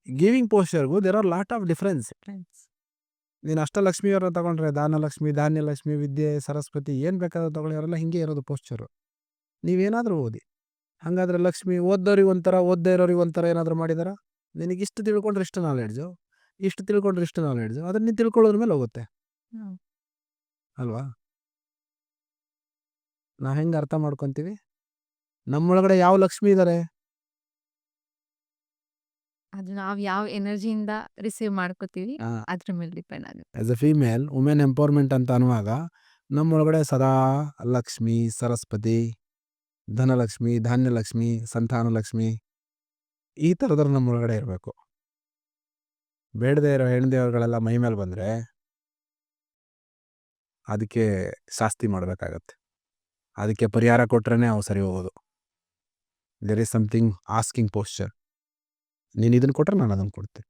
ಗಿವಿಂಗ್ ಪೋಸ್ಚರ್ಗೂ there are lot of difference. ನೀನು ಅಷ್ಟಲಕ್ಷ್ಮಿಯವ್ರನ್ನ ತಗೊಂಡ್ರೆ ದಾನಲಕ್ಷ್ಮಿ, ಧಾನ್ಯಲಕ್ಷ್ಮಿ, ವಿದ್ಯೆ, ಸರಸ್ವತಿ ಏನು ಬೇಕಾದ್ರೂ ತಗೊಳ್ಳಿ, ಅವರೆಲ್ಲ ಹಿಂಗೆ ಇರೋದು ಪೋಸ್ಚರು. ನೀವೇನಾದರೂ ಓದಿ. ಹಾಗಾದರೆ ಲಕ್ಷ್ಮಿ ಓದ್ದವ್ರಿಗೆ ಒಂಥರ, ಓದ್ದೇ ಇರೋರಿಗೆ ಒಂಥರ ಏನಾದರೂ ಮಾಡಿದಾರ? ನಿನಗೆ ಇಷ್ಟು ತಿಳ್ಕೊಂಡ್ರೆ ಇಷ್ಟು ನಾಲೆಡ್ಜು, ಇಷ್ಟು ತಿಳ್ಕೊಂಡ್ರೆ ಇಷ್ಟು ನಾಲೆಡ್ಜು, ಅದನ್ನು ನೀನು ತಿಳ್ಕೊಳ್ಳೋದ್ರ ಮೇಲೆ ಹೋಗುತ್ತೆ ಅಲ್ವಾ? ನಾವು ಹೆಂಗೆ ಅರ್ಥ ಮಾಡ್ಕೊತೀವಿ? ನಮ್ಮೊಳಗಡೆ ಯಾವ ಲಕ್ಷ್ಮಿ ಇದ್ದಾರೆ, ಅದು ನಾವು ಯಾವ ಎನರ್ಜಿಯಿಂದ ರಿಸೀವ್ ಮಾಡ್ಕೋತೀವಿ ಅದ್ರ ಮೇಲೆ ಡಿಪೆಂಡ್ ಆಗುತ್ತೆ. As A female women empowerment ಅಂತ ಅನ್ನುವಾಗ ನಮ್ಮೊಳಗಡೆ ಸದಾ ಲಕ್ಷ್ಮಿ, ಸರಸ್ವತಿ, ಧನಲಕ್ಷ್ಮಿ, ಧಾನ್ಯಲಕ್ಷ್ಮಿ, ಸಂತಾನಲಕ್ಷ್ಮಿ ಈ ಥರದ್ರ ನಮ್ಮೊಳಗಡೆ ಇರಬೇಕು. ಬೇಡದೇ ಇರೋ ಹೆಣ್ದೇವರುಗಳೆಲ್ಲ ಮೈ ಮೇಲೆ ಬಂದರೆ ಅದಕ್ಕೆ ಶಾಸ್ತಿ ಮಾಡಬೇಕಾಗತ್ತೆ. ಅದಕ್ಕೆ ಪರಿಹಾರ ಕೊಟ್ರೇ ಅವು ಸರಿ ಹೋಗೋದು. There is something asking posture. ನೀನು ಇದನ್ನು ಕೊಟ್ಟರೆ ನಾನು ಅದನ್ನು ಕೊಡ್ತೀನಿ.